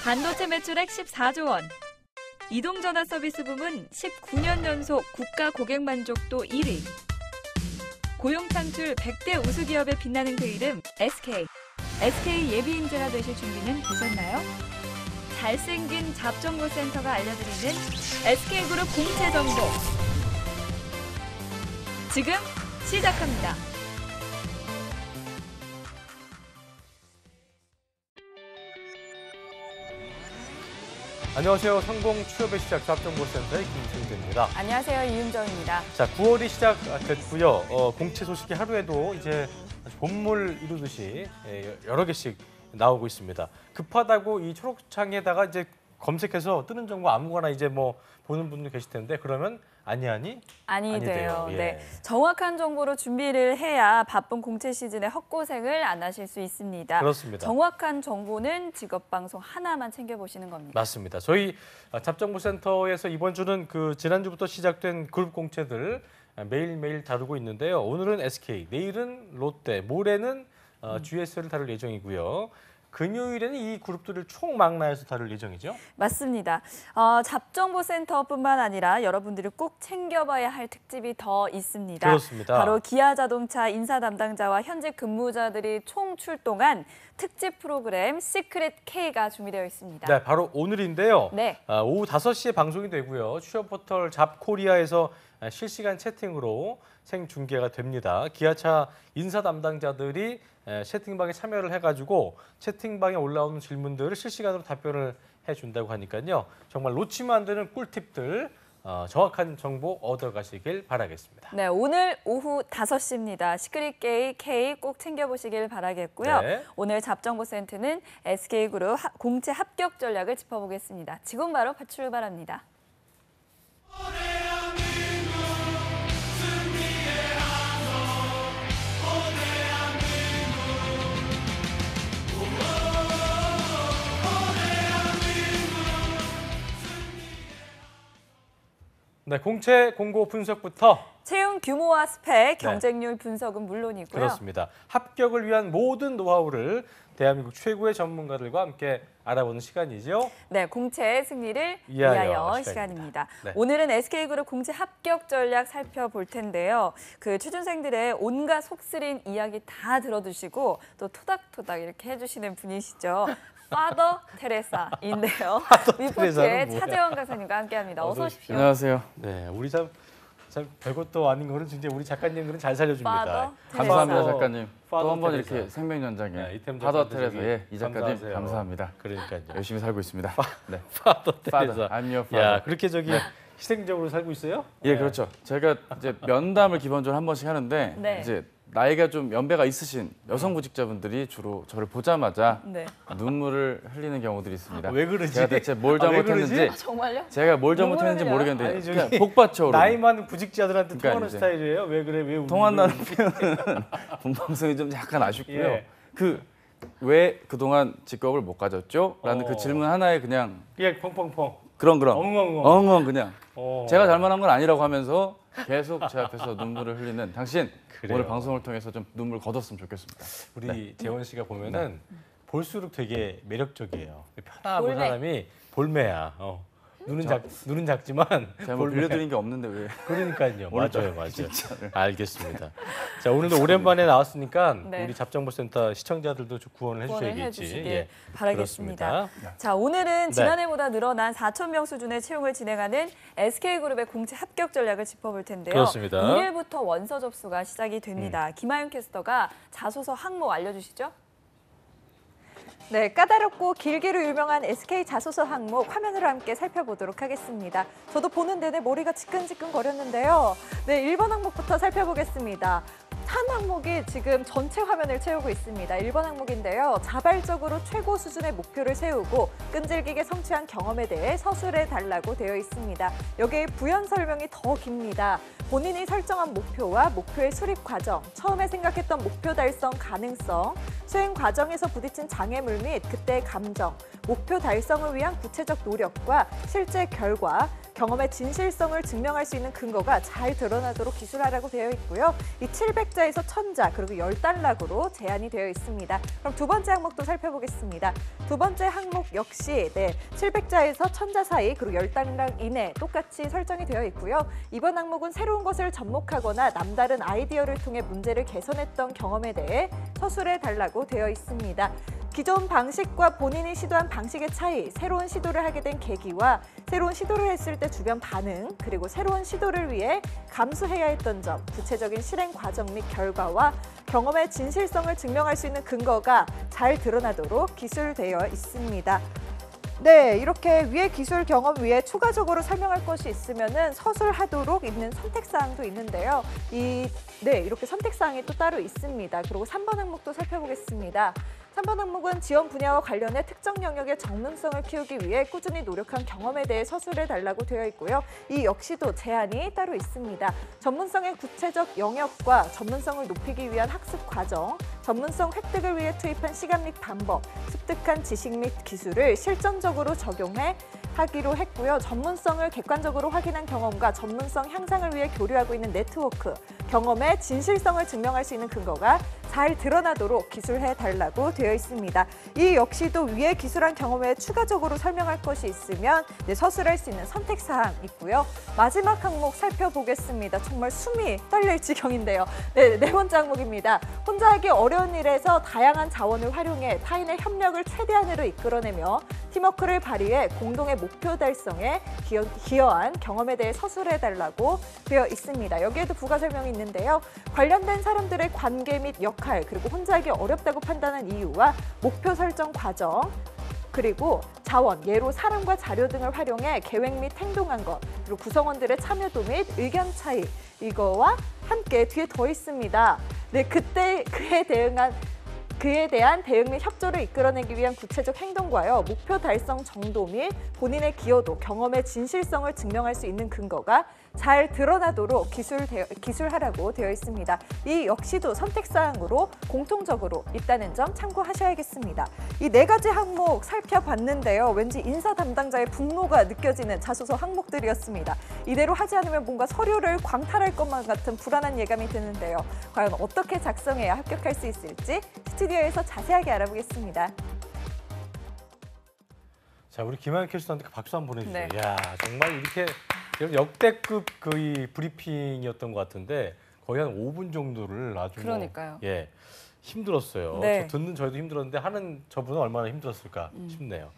반도체 매출액 14조 원. 이동전화 서비스 부문 19년 연속 국가 고객 만족도 1위. 고용 창출 100대 우수기업에 빛나는 그 이름 SK. SK 예비인재가 되실 준비는 되셨나요? 잘생긴 잡정보센터가 알려드리는 SK그룹 공채 정보. 지금 시작합니다. 안녕하세요. 성공 취업의 시작 잡정보센터의 김승재입니다. 안녕하세요. 이윤정입니다. 자, 9월이 시작됐고요. 공채 소식이 하루에도 이제 본물 이루듯이 여러 개씩 나오고 있습니다. 급하다고 이 초록창에다가 이제 검색해서 뜨는 정보 아무거나 이제 뭐 보는 분들 계실 텐데 그러면 아니 돼요. 예. 네, 정확한 정보로 준비를 해야 바쁜 공채 시즌에 헛고생을 안 하실 수 있습니다. 그렇습니다. 정확한 정보는 직업방송 하나만 챙겨보시는 겁니다. 맞습니다. 저희 잡정보센터에서 이번 주는 그 지난주부터 시작된 그룹 공채들 매일매일 다루고 있는데요. 오늘은 SK, 내일은 롯데, 모레는 GS를 다룰 예정이고요. 금요일에는 이 그룹들을 총망라해서 다룰 예정이죠? 맞습니다. 잡정보센터뿐만 아니라 여러분들이 꼭 챙겨봐야 할 특집이 더 있습니다. 그렇습니다. 바로 기아자동차 인사 담당자와 현직 근무자들이 총 출동한 특집 프로그램 시크릿 K가 준비되어 있습니다. 네, 바로 오늘인데요. 네. 오후 5시에 방송이 되고요. 취업 포털 잡코리아에서 실시간 채팅으로 생중계가 됩니다. 기아차 인사 담당자들이 채팅방에 참여를 해가지고 채팅방에 올라오는 질문들을 실시간으로 답변을 해준다고 하니까요. 정말 놓치면 안 되는 꿀팁들 정확한 정보 얻어가시길 바라겠습니다. 네, 오늘 오후 5시입니다. 시크릿 K 꼭 챙겨보시길 바라겠고요. 네. 오늘 잡정보센터는 SK그룹 공채 합격 전략을 짚어보겠습니다. 지금 바로 출발합니다. 네, 공채 공고 분석부터 채용 규모와 스펙, 경쟁률 분석은 물론이고요. 그렇습니다. 합격을 위한 모든 노하우를 대한민국 최고의 전문가들과 함께 알아보는 시간이죠. 네, 공채의 승리를 위하여 시간입니다. 네. 오늘은 SK그룹 공채 합격 전략 살펴볼 텐데요. 그 취준생들의 온갖 속쓰린 이야기 다 들어두시고 또 토닥토닥 이렇게 해주시는 분이시죠. 파더 테레사인데요. 위포트의 차재원 강사님과 함께합니다. 어서 오십시오. 안녕하세요. 네, 우리 참 별것도 아닌 거는 진짜 우리 작가님들은 잘 살려줍니다. 감사합니다, 작가님. 또 한 번 테레사. 이렇게 생명연장에 네, 파더 테레사, 이 작가님 감사하세요. 감사합니다. 그러니까요. 열심히 살고 있습니다. 네. 파더 테레사. I'm your father. 야, 그렇게 희생적으로 살고 있어요? 예, 그렇죠. 제가 이제 면담을 기본적으로 한 번씩 하는데 이제 나이가 좀 연배가 있으신 여성 구직자분들이 주로 저를 보자마자 눈물을 흘리는 경우들이 있습니다. 왜 그러지? 제가 대체 뭘 잘못했는지 정말요? 제가 뭘 잘못했는지 모르겠는데 그냥 복받쳐 나이 많은 구직자들한테 그러니까 통하는 이제 스타일이에요? 왜 그래? 왜 통한다는 표현은 본방송이 좀 약간 아쉽고요. 예. 왜 그동안 직업을 못 가졌죠? 라는 그 질문 하나에 그냥 펑펑펑. 그럼 엉엉 그냥 제가 잘못한 건 아니라고 하면서 계속 제 앞에서 눈물을 흘리는 당신 그래요. 오늘 방송을 통해서 좀 눈물 거뒀으면 좋겠습니다. 우리 재원 씨가 보면은 볼수록 되게 매력적이에요. 편하고 사람이 볼매야. 눈은 작지만 제가 뭐 빌려드린 게 없는데 왜? 그러니까요. 맞아요. 알겠습니다. 자, 오늘도 오랜만에 나왔으니까 우리 잡정보센터 시청자들도 좀 구원을 해주셔야겠지. 바라겠습니다. 자, 오늘은 지난해보다 늘어난 4,000명 수준의 채용을 진행하는 SK그룹의 공채 합격 전략을 짚어볼 텐데요. 그렇습니다. 1일부터 원서 접수가 시작이 됩니다. 김하윤 캐스터가 자소서 항목 알려주시죠. 네, 까다롭고 길기로 유명한 SK 자소서 항목 화면으로 함께 살펴보도록 하겠습니다. 저도 보는 내내 머리가 지끈지끈 거렸는데요. 네, 1번 항목부터 살펴보겠습니다. 한 항목이 지금 전체 화면을 채우고 있습니다. 1번 항목인데요. 자발적으로 최고 수준의 목표를 세우고 끈질기게 성취한 경험에 대해 서술해달라고 되어 있습니다. 여기에 부연 설명이 더 깁니다. 본인이 설정한 목표와 목표의 수립 과정, 처음에 생각했던 목표 달성 가능성, 수행 과정에서 부딪힌 장애물 및 그때의 감정, 목표 달성을 위한 구체적 노력과 실제 결과, 경험의 진실성을 증명할 수 있는 근거가 잘 드러나도록 기술하라고 되어 있고요. 이 700자에서 1000자 그리고 10달락으로 제한이 되어 있습니다. 그럼 두 번째 항목도 살펴보겠습니다. 두 번째 항목 역시 700자에서 1000자 사이 그리고 10달락 이내 똑같이 설정이 되어 있고요. 이번 항목은 새로운 것을 접목하거나 남다른 아이디어를 통해 문제를 개선했던 경험에 대해 서술해달라고 되어 있습니다. 기존 방식과 본인이 시도한 방식의 차이, 새로운 시도를 하게 된 계기와 새로운 시도를 했을 때 주변 반응, 그리고 새로운 시도를 위해 감수해야 했던 점, 구체적인 실행 과정 및 결과와 경험의 진실성을 증명할 수 있는 근거가 잘 드러나도록 기술되어 있습니다. 네, 이렇게 위에 기술 경험 위에 추가적으로 설명할 것이 있으면은 서술하도록 있는 선택사항도 있는데요. 이렇게 선택사항이 또 따로 있습니다. 그리고 3번 항목도 살펴보겠습니다. 3번 항목은 지원 분야와 관련해 특정 영역의 전문성을 키우기 위해 꾸준히 노력한 경험에 대해 서술해달라고 되어 있고요. 이 역시도 제한이 따로 있습니다. 전문성의 구체적 영역과 전문성을 높이기 위한 학습 과정, 전문성 획득을 위해 투입한 시간 및 방법, 습득한 지식 및 기술을 실전적으로 적용해 하기로 했고요. 전문성을 객관적으로 확인한 경험과 전문성 향상을 위해 교류하고 있는 네트워크, 경험의 진실성을 증명할 수 있는 근거가 잘 드러나도록 기술해달라고 되어 있습니다. 이 역시도 위에 기술한 경험에 추가적으로 설명할 것이 있으면 서술할 수 있는 선택사항 있고요. 마지막 항목 살펴보겠습니다. 정말 숨이 떨릴 지경인데요. 네 번째 항목입니다. 혼자 하기 어려운 일에서 다양한 자원을 활용해 타인의 협력을 최대한으로 이끌어내며 팀워크를 발휘해 공동의 목표 달성에 기여한 경험에 대해 서술해달라고 되어 있습니다. 여기에도 부가 설명이 있는데요. 관련된 사람들의 관계 및 역할, 그리고 혼자 하기 어렵다고 판단한 이유와 목표 설정 과정, 그리고 자원, 예로 사람과 자료 등을 활용해 계획 및 행동한 것, 그리고 구성원들의 참여도 및 의견 차이, 이거와 함께 뒤에 더 있습니다. 네, 그때 그에 대한 대응 및 협조를 이끌어내기 위한 구체적 행동과요, 목표 달성 정도 및 본인의 기여도, 경험의 진실성을 증명할 수 있는 근거가 잘 드러나도록 기술하라고 되어 있습니다. 이 역시도 선택사항으로 공통적으로 있다는 점 참고하셔야겠습니다. 이 4가지 항목 살펴봤는데요. 왠지 인사 담당자의 분노가 느껴지는 자소서 항목들이었습니다. 이대로 하지 않으면 뭔가 서류를 광탈할 것만 같은 불안한 예감이 드는데요. 과연 어떻게 작성해야 합격할 수 있을지 스튜디오에서 자세하게 알아보겠습니다. 자, 우리 김하연 캐스터한테 박수 한번 보내주세요. 네. 야, 정말 이렇게 역대급 거의 브리핑이었던 것 같은데 거의 한 5분 정도를 아주 그러니까요. 힘들었어요. 네. 듣는 저희도 힘들었는데 하는 저분은 얼마나 힘들었을까 싶네요.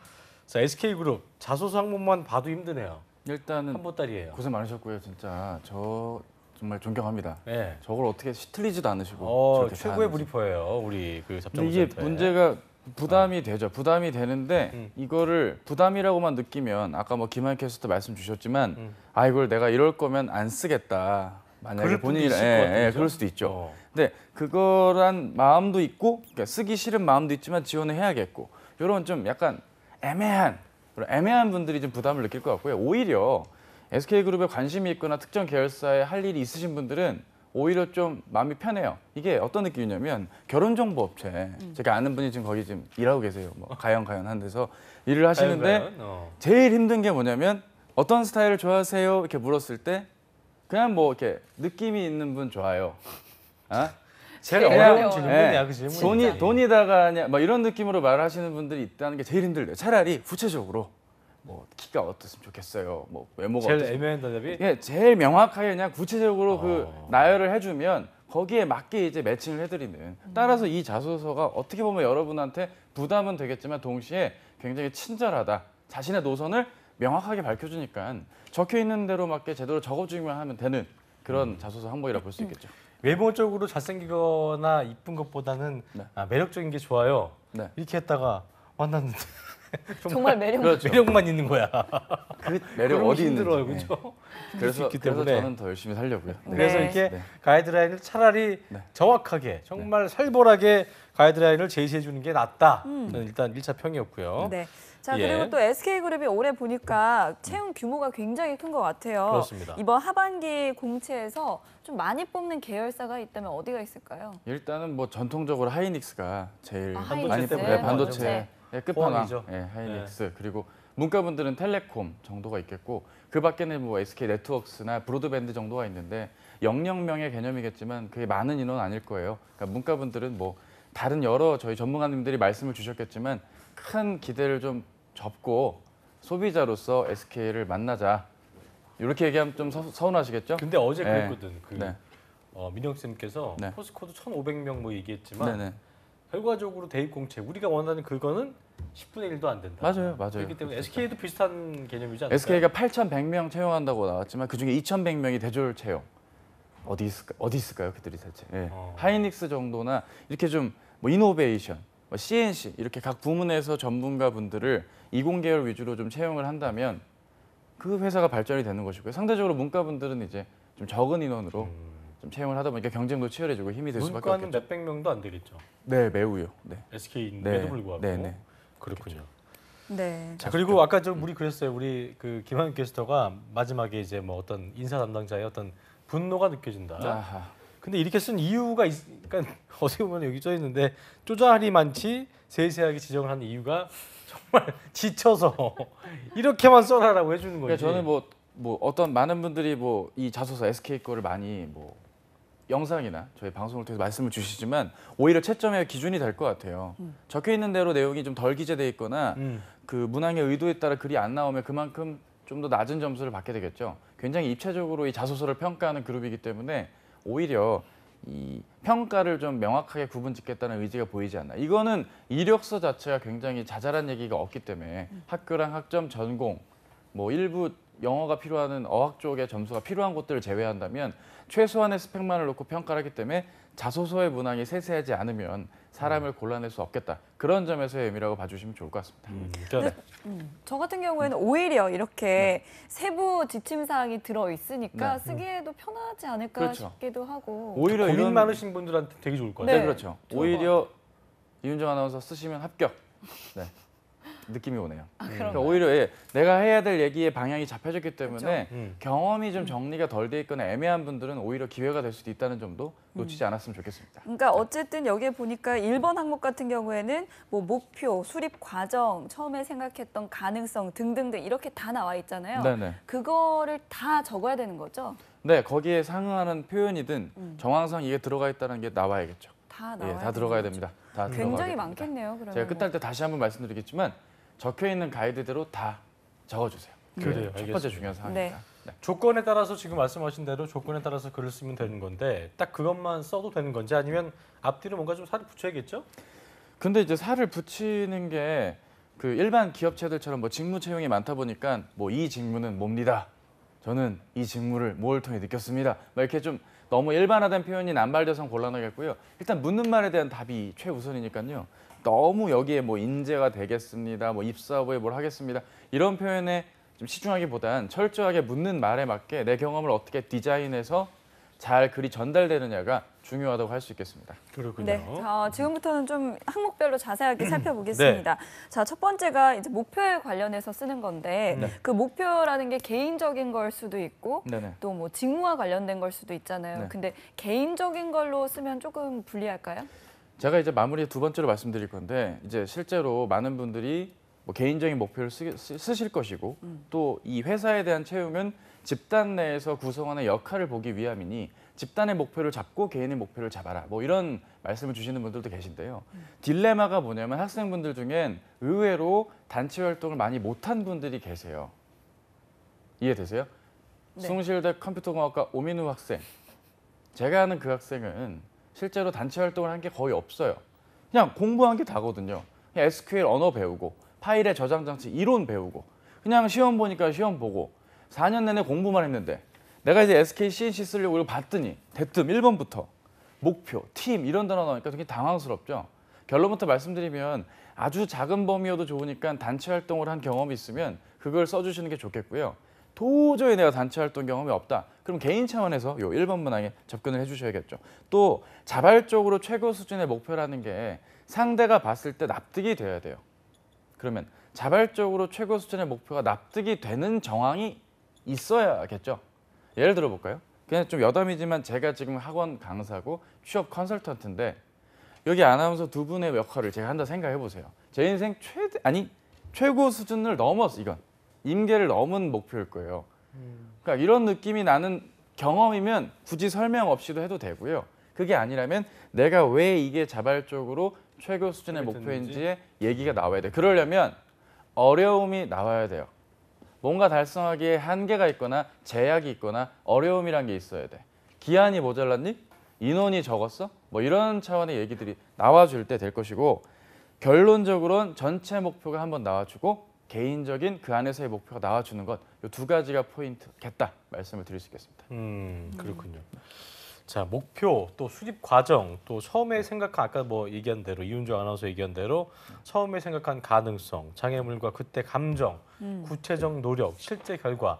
자, SK그룹 자소서 항목만 봐도 힘드네요. 일단은 한 보따리예요. 고생 많으셨고요. 진짜 저 정말 존경합니다. 네. 저걸 어떻게 틀리지도 않으시고 저렇게 최고의 잘하는지. 브리퍼예요, 우리 그 근데 이게 잡정센터에. 문제가 부담이 되죠. 부담이 되는데 이거를 부담이라고만 느끼면 아까 뭐 김하연 캐스터 말씀 주셨지만 이걸 내가 이럴 거면 안 쓰겠다. 만약에 본인이 그럴 수도 있죠. 근데 그거란 마음도 있고, 그러니까 쓰기 싫은 마음도 있지만 지원을 해야겠고, 이런 좀 약간 애매한 분들이 좀 부담을 느낄 것 같고요. 오히려 SK그룹에 관심이 있거나 특정 계열사에 할 일이 있으신 분들은 오히려 좀 마음이 편해요. 이게 어떤 느낌이냐면 결혼정보업체, 제가 아는 분이 지금 거기 지금 일하고 계세요. 뭐 가연한 데서 일을 하시는데 제일 힘든 게 뭐냐면 어떤 스타일을 좋아하세요? 이렇게 물었을 때 그냥 뭐 이렇게 느낌이 있는 분 좋아요. 제일 어려운 질문이야, 그 질문. 돈이다가냐, 뭐 이런 느낌으로 말하시는 분들이 있다는 게 제일 힘들대요. 차라리 구체적으로 뭐 키가 어떻으면 좋겠어요. 뭐 외모가 제일 애매한 대답이? 예, 제일 명확하게 그냥 구체적으로 그 나열을 해주면 거기에 맞게 이제 매칭을 해드리는. 따라서 이 자소서가 어떻게 보면 여러분한테 부담은 되겠지만 동시에 굉장히 친절하다. 자신의 노선을 명확하게 밝혀주니까 적혀 있는 대로 맞게 제대로 적어주기만 하면 되는 그런 자소서 항목이라 볼 수 있겠죠. 외모적으로 잘생기거나 이쁜 것보다는 매력적인 게 좋아요. 네. 이렇게 했다가 만났는데 정말 매력만 있는 거야. 그 매력 어디 힘들어요, 있는지. 그렇죠? 그래서 저는 더 열심히 살려고요. 그래서 이렇게 가이드라인을 차라리 정확하게 정말 살벌하게 가이드라인을 제시해 주는 게 낫다. 일단 1차 평이었고요. 네. 자, 그리고 또 SK그룹이 올해 보니까 채용 규모가 굉장히 큰 것 같아요. 그렇습니다. 이번 하반기 공채에서 좀 많이 뽑는 계열사가 있다면 어디가 있을까요? 일단은 뭐 전통적으로 하이닉스가 제일 하이닉스. 많이 뽑는 반도체 예, 끝판왕, 호황이죠. 예, 하이닉스 그리고 문과분들은 텔레콤 정도가 있겠고 그 밖에는 뭐 SK 네트워크스나 브로드밴드 정도가 있는데 00명의 개념이겠지만 그게 많은 인원은 아닐 거예요. 그러니까 문과분들은 뭐 다른 여러 저희 전문가님들이 말씀을 주셨겠지만 큰 기대를 좀 접고 소비자로서 SK를 만나자. 이렇게 얘기하면 좀 서운하시겠죠? 근데 어제 네. 그랬거든. 그 네. 민영 쌤께서 네. 포스코드 1,500명 뭐 얘기했지만 네네. 결과적으로 대입 공채 우리가 원하는 그거는 10분의 1도 안 된다. 맞아요. 그렇기 때문에 SK도 비슷한 개념이지 않을까요? SK가 8,100명 채용한다고 나왔지만 그중에 2,100명이 대졸 채용. 어디 있을까요, 그들이 대체? 예. 하이닉스 정도나 이렇게 좀 뭐 이노베이션, 뭐 CNC 이렇게 각 부문에서 전문가 분들을 이공계열 위주로 좀 채용을 한다면 그 회사가 발전이 되는 것이고요. 상대적으로 문과분들은 이제 좀 적은 인원으로 좀 채용을 하다 보니까 경쟁도 치열해지고 힘이 될 수밖에 문과는 없겠죠. 몇백 명도 안 되겠죠. 네, 매우요. 네. SK인데도 불구하고. 네. 그렇군요. 네. 자, 그리고 아까 좀 우리 그랬어요. 우리 그 김한규 캐스터가 마지막에 이제 뭐 어떤 인사 담당자의 어떤 분노가 느껴진다. 아하. 근데 이렇게 쓴 이유가 그러니까 어떻게 보면 여기 써 있는데 쪼잘이 많지 세세하게 지정을 한 이유가 정말 지쳐서 이렇게만 써라라고 해주는 거지. 그러니까 저는 뭐 어떤 많은 분들이 뭐 이 자소서 SK 거를 많이 뭐 영상이나 저희 방송을 통해서 말씀을 주시지만 오히려 채점의 기준이 될 것 같아요. 적혀 있는 대로 내용이 좀 덜 기재돼 있거나 그 문항의 의도에 따라 글이 안 나오면 그만큼 좀 더 낮은 점수를 받게 되겠죠. 굉장히 입체적으로 이 자소서를 평가하는 그룹이기 때문에 오히려 이 평가를 좀 명확하게 구분짓겠다는 의지가 보이지 않나. 이거는 이력서 자체가 굉장히 자잘한 얘기가 없기 때문에 학교랑 학점, 전공, 뭐 일부 영어가 필요한 어학 쪽의 점수가 필요한 곳들을 제외한다면 최소한의 스펙만을 놓고 평가를 하기 때문에 자소서의 문항이 세세하지 않으면 사람을 골라낼 수 없겠다. 그런 점에서의 의미라고 봐주시면 좋을 것 같습니다. 그러니까 저 같은 경우에는 오히려 이렇게 세부 지침 사항이 들어 있으니까 네. 쓰기에도 편하지 않을까 그렇죠. 싶기도 하고. 오히려 고민 이런 많으신 분들한테 되게 좋을 것 네. 같아요. 네, 그렇죠. 좋을 오히려 이윤정 아나운서 쓰시면 합격. 네. 느낌이 오네요. 그런가요? 그러니까 오히려 내가 해야 될 얘기의 방향이 잡혀졌기 때문에 그렇죠. 경험이 좀 정리가 덜 돼 있거나 애매한 분들은 오히려 기회가 될 수도 있다는 점도 놓치지 않았으면 좋겠습니다. 그러니까 어쨌든 여기에 보니까 1번 항목 같은 경우에는 뭐 목표, 수립 과정, 처음에 생각했던 가능성 등등등 이렇게 다 나와 있잖아요. 네네. 그거를 다 적어야 되는 거죠? 네, 거기에 상응하는 표현이든 정황상 이게 들어가 있다는 게 나와야겠죠. 다 예, 나와야 다 들어가야 되는 거죠. 됩니다. 다 굉장히 들어가야 됩니다. 많겠네요. 그러면. 제가 끝날 때 다시 한번 말씀드리겠지만 적혀 있는 가이드대로 다 적어주세요. 그래요, 첫 번째 알겠습니다. 중요한 사항입니다. 네. 조건에 따라서 지금 말씀하신 대로 조건에 따라서 글을 쓰면 되는 건데 딱 그것만 써도 되는 건지 아니면 앞뒤로 뭔가 좀 살을 붙여야겠죠? 근데 이제 살을 붙이는 게 그 일반 기업체들처럼 뭐 직무 채용이 많다 보니까 뭐 이 직무는 뭡니다. 저는 이 직무를 뭘 통해 느꼈습니다. 막 이렇게 좀 너무 일반화된 표현이 남발돼서 곤란하겠고요. 일단 묻는 말에 대한 답이 최우선이니까요. 너무 여기에 뭐 인재가 되겠습니다. 뭐 입사 후에 뭘 하겠습니다. 이런 표현에 좀 치중하기보단 철저하게 묻는 말에 맞게 내 경험을 어떻게 디자인해서 잘 글이 전달되느냐가 중요하다고 할 수 있겠습니다. 그렇군요. 네, 자, 지금부터는 좀 항목별로 자세하게 살펴보겠습니다. 자, 첫 번째가 이제 목표에 관련해서 쓰는 건데 그 목표라는 게 개인적인 걸 수도 있고 네네. 또 뭐 직무와 관련된 걸 수도 있잖아요. 네. 근데 개인적인 걸로 쓰면 조금 불리할까요? 제가 이제 마무리 두 번째로 말씀드릴 건데 이제 실제로 많은 분들이 뭐 개인적인 목표를 쓰실 것이고 또 이 회사에 대한 채용은 집단 내에서 구성원의 역할을 보기 위함이니 집단의 목표를 잡고 개인의 목표를 잡아라. 뭐 이런 말씀을 주시는 분들도 계신데요. 딜레마가 뭐냐면 학생분들 중엔 의외로 단체 활동을 많이 못한 분들이 계세요. 이해되세요? 네. 숭실대 컴퓨터공학과 오민우 학생. 제가 아는 그 학생은 실제로 단체 활동을 한 게 거의 없어요. 그냥 공부한 게 다거든요. 그냥 SQL 언어 배우고 파일의 저장 장치 이론 배우고 그냥 시험 보니까 시험 보고 4년 내내 공부만 했는데 내가 이제 SK CNC 쓰려고 이걸 봤더니 대뜸 1번부터 목표, 팀 이런 단어 나오니까 되게 당황스럽죠. 결론부터 말씀드리면 아주 작은 범위여도 좋으니까 단체 활동을 한 경험이 있으면 그걸 써주시는 게 좋겠고요. 도저히 내가 단체 활동 경험이 없다. 그럼 개인 차원에서 요 1번 문항에 접근을 해주셔야겠죠. 또 자발적으로 최고 수준의 목표라는 게 상대가 봤을 때 납득이 돼야 돼요. 그러면 자발적으로 최고 수준의 목표가 납득이 되는 정황이 있어야겠죠. 예를 들어 볼까요? 그냥 좀 여담이지만 제가 지금 학원 강사고 취업 컨설턴트인데 여기 아나운서 두 분의 역할을 제가 한다 생각해 보세요. 제 인생 최고 수준을 넘었어. 이건 임계를 넘은 목표일 거예요. 그러니까 이런 느낌이 나는 경험이면 굳이 설명 없이도 해도 되고요. 그게 아니라면 내가 왜 이게 자발적으로 최고 수준의 목표인지의 얘기가 나와야 돼. 그러려면 어려움이 나와야 돼요. 뭔가 달성하기에 한계가 있거나 제약이 있거나 어려움이란 게 있어야 돼. 기한이 모자랐니? 인원이 적었어? 뭐 이런 차원의 얘기들이 나와줄 때 될 것이고 결론적으로는 전체 목표가 한번 나와주고 개인적인 그 안에서의 목표가 나와주는 것 이 두 가지가 포인트겠다 말씀을 드릴 수 있겠습니다. 그렇군요. 자, 목표, 또 수립 과정, 또 처음에 생각한 아까 뭐 얘기한 대로 이윤정 아나운서 얘기한 대로 처음에 생각한 가능성, 장애물과 그때 감정, 구체적 노력, 실제 결과,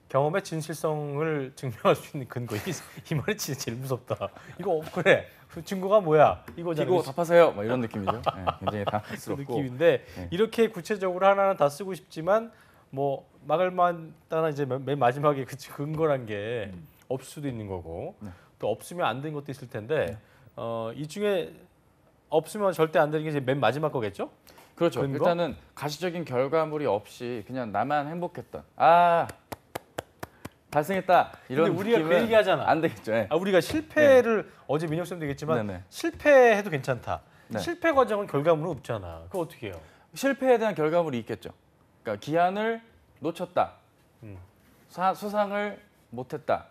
경험의 진실성을 증명할 수 있는 근거. 이 말이 진짜 제일 무섭다. 이거 그래. 그 증거가 뭐야? 이거잖아. 기고 답하세요. 뭐 이런 느낌이죠. 네, 굉장히 그 당황스럽고. 느낌인데 네. 이렇게 구체적으로 하나는 다 쓰고 싶지만 뭐 막을 만다나 이제 맨 마지막에 그 근거란 게 없을 수도 있는 거고 네. 또 없으면 안 되는 것도 있을 텐데 이 중에 없으면 절대 안 되는 게 이제 맨 마지막 거겠죠? 그렇죠. 근거? 일단은 가시적인 결과물이 없이 그냥 나만 행복했던 달성했다 이런 근데 우리가 그 느낌은 얘기하잖아. 안 되겠죠. 네. 우리가 실패를 어제 민혁 쌤도 얘기했지만 네네. 실패해도 괜찮다. 네. 실패 과정은 결과물은 없잖아. 그거 어떻게 해요? 실패에 대한 결과물이 있겠죠. 그러니까 기한을 놓쳤다. 음. 수상을 못했다.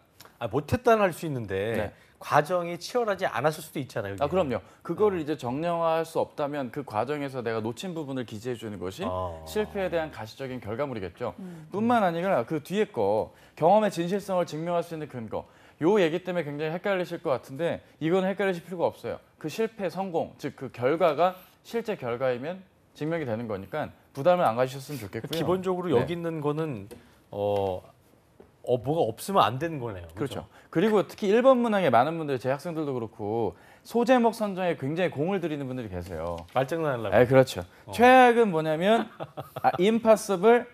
못했다는 할 수 있는데 네. 과정이 치열하지 않았을 수도 있잖아요. 여기. 그럼요. 그거를 이제 정량화할 수 없다면 그 과정에서 내가 놓친 부분을 기재해 주는 것이 실패에 대한 가시적인 결과물이겠죠. 뿐만 아니라 그 뒤에 거 경험의 진실성을 증명할 수 있는 근거. 요 얘기 때문에 굉장히 헷갈리실 것 같은데 이건 헷갈리실 필요가 없어요. 그 실패, 성공, 즉 그 결과가 실제 결과이면 증명이 되는 거니까 부담을 안 가지셨으면 좋겠고요. 기본적으로 네. 여기 있는 거는 뭐가 없으면 안 되는 거네요. 그렇죠. 그리고 특히 1번 문항에 많은 분들, 제 학생들도 그렇고 소제목 선정에 굉장히 공을 들이는 분들이 계세요. 말장난하려고. 네, 그렇죠. 최악은 뭐냐면 impossible,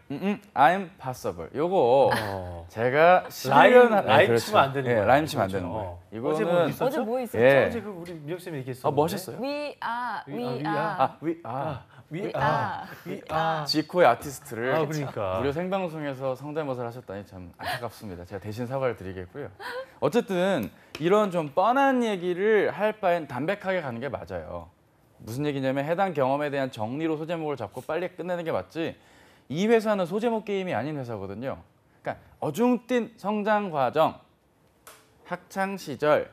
I'm possible. 요거 제가 라임 치면 안 되는 거예요. 라임 치면 안 그렇죠. 되는 거예요. 어제 뭐 이거는 있었죠? 어제 뭐 있었죠? 예. 어제 그 우리 민혁 쌤이 얘기했었는데. 뭐 하셨어요? We are. 지코의 아티스트를 그러니까. 무료 생방송에서 성대모사를 하셨다니 참 안타깝습니다. 제가 대신 사과를 드리겠고요. 어쨌든 이런 좀 뻔한 얘기를 할 바엔 담백하게 가는 게 맞아요. 무슨 얘기냐면 해당 경험에 대한 정리로 소제목을 잡고 빨리 끝내는 게 맞지 이 회사는 소제목 게임이 아닌 회사거든요. 그러니까 어중뛴 성장 과정, 학창 시절,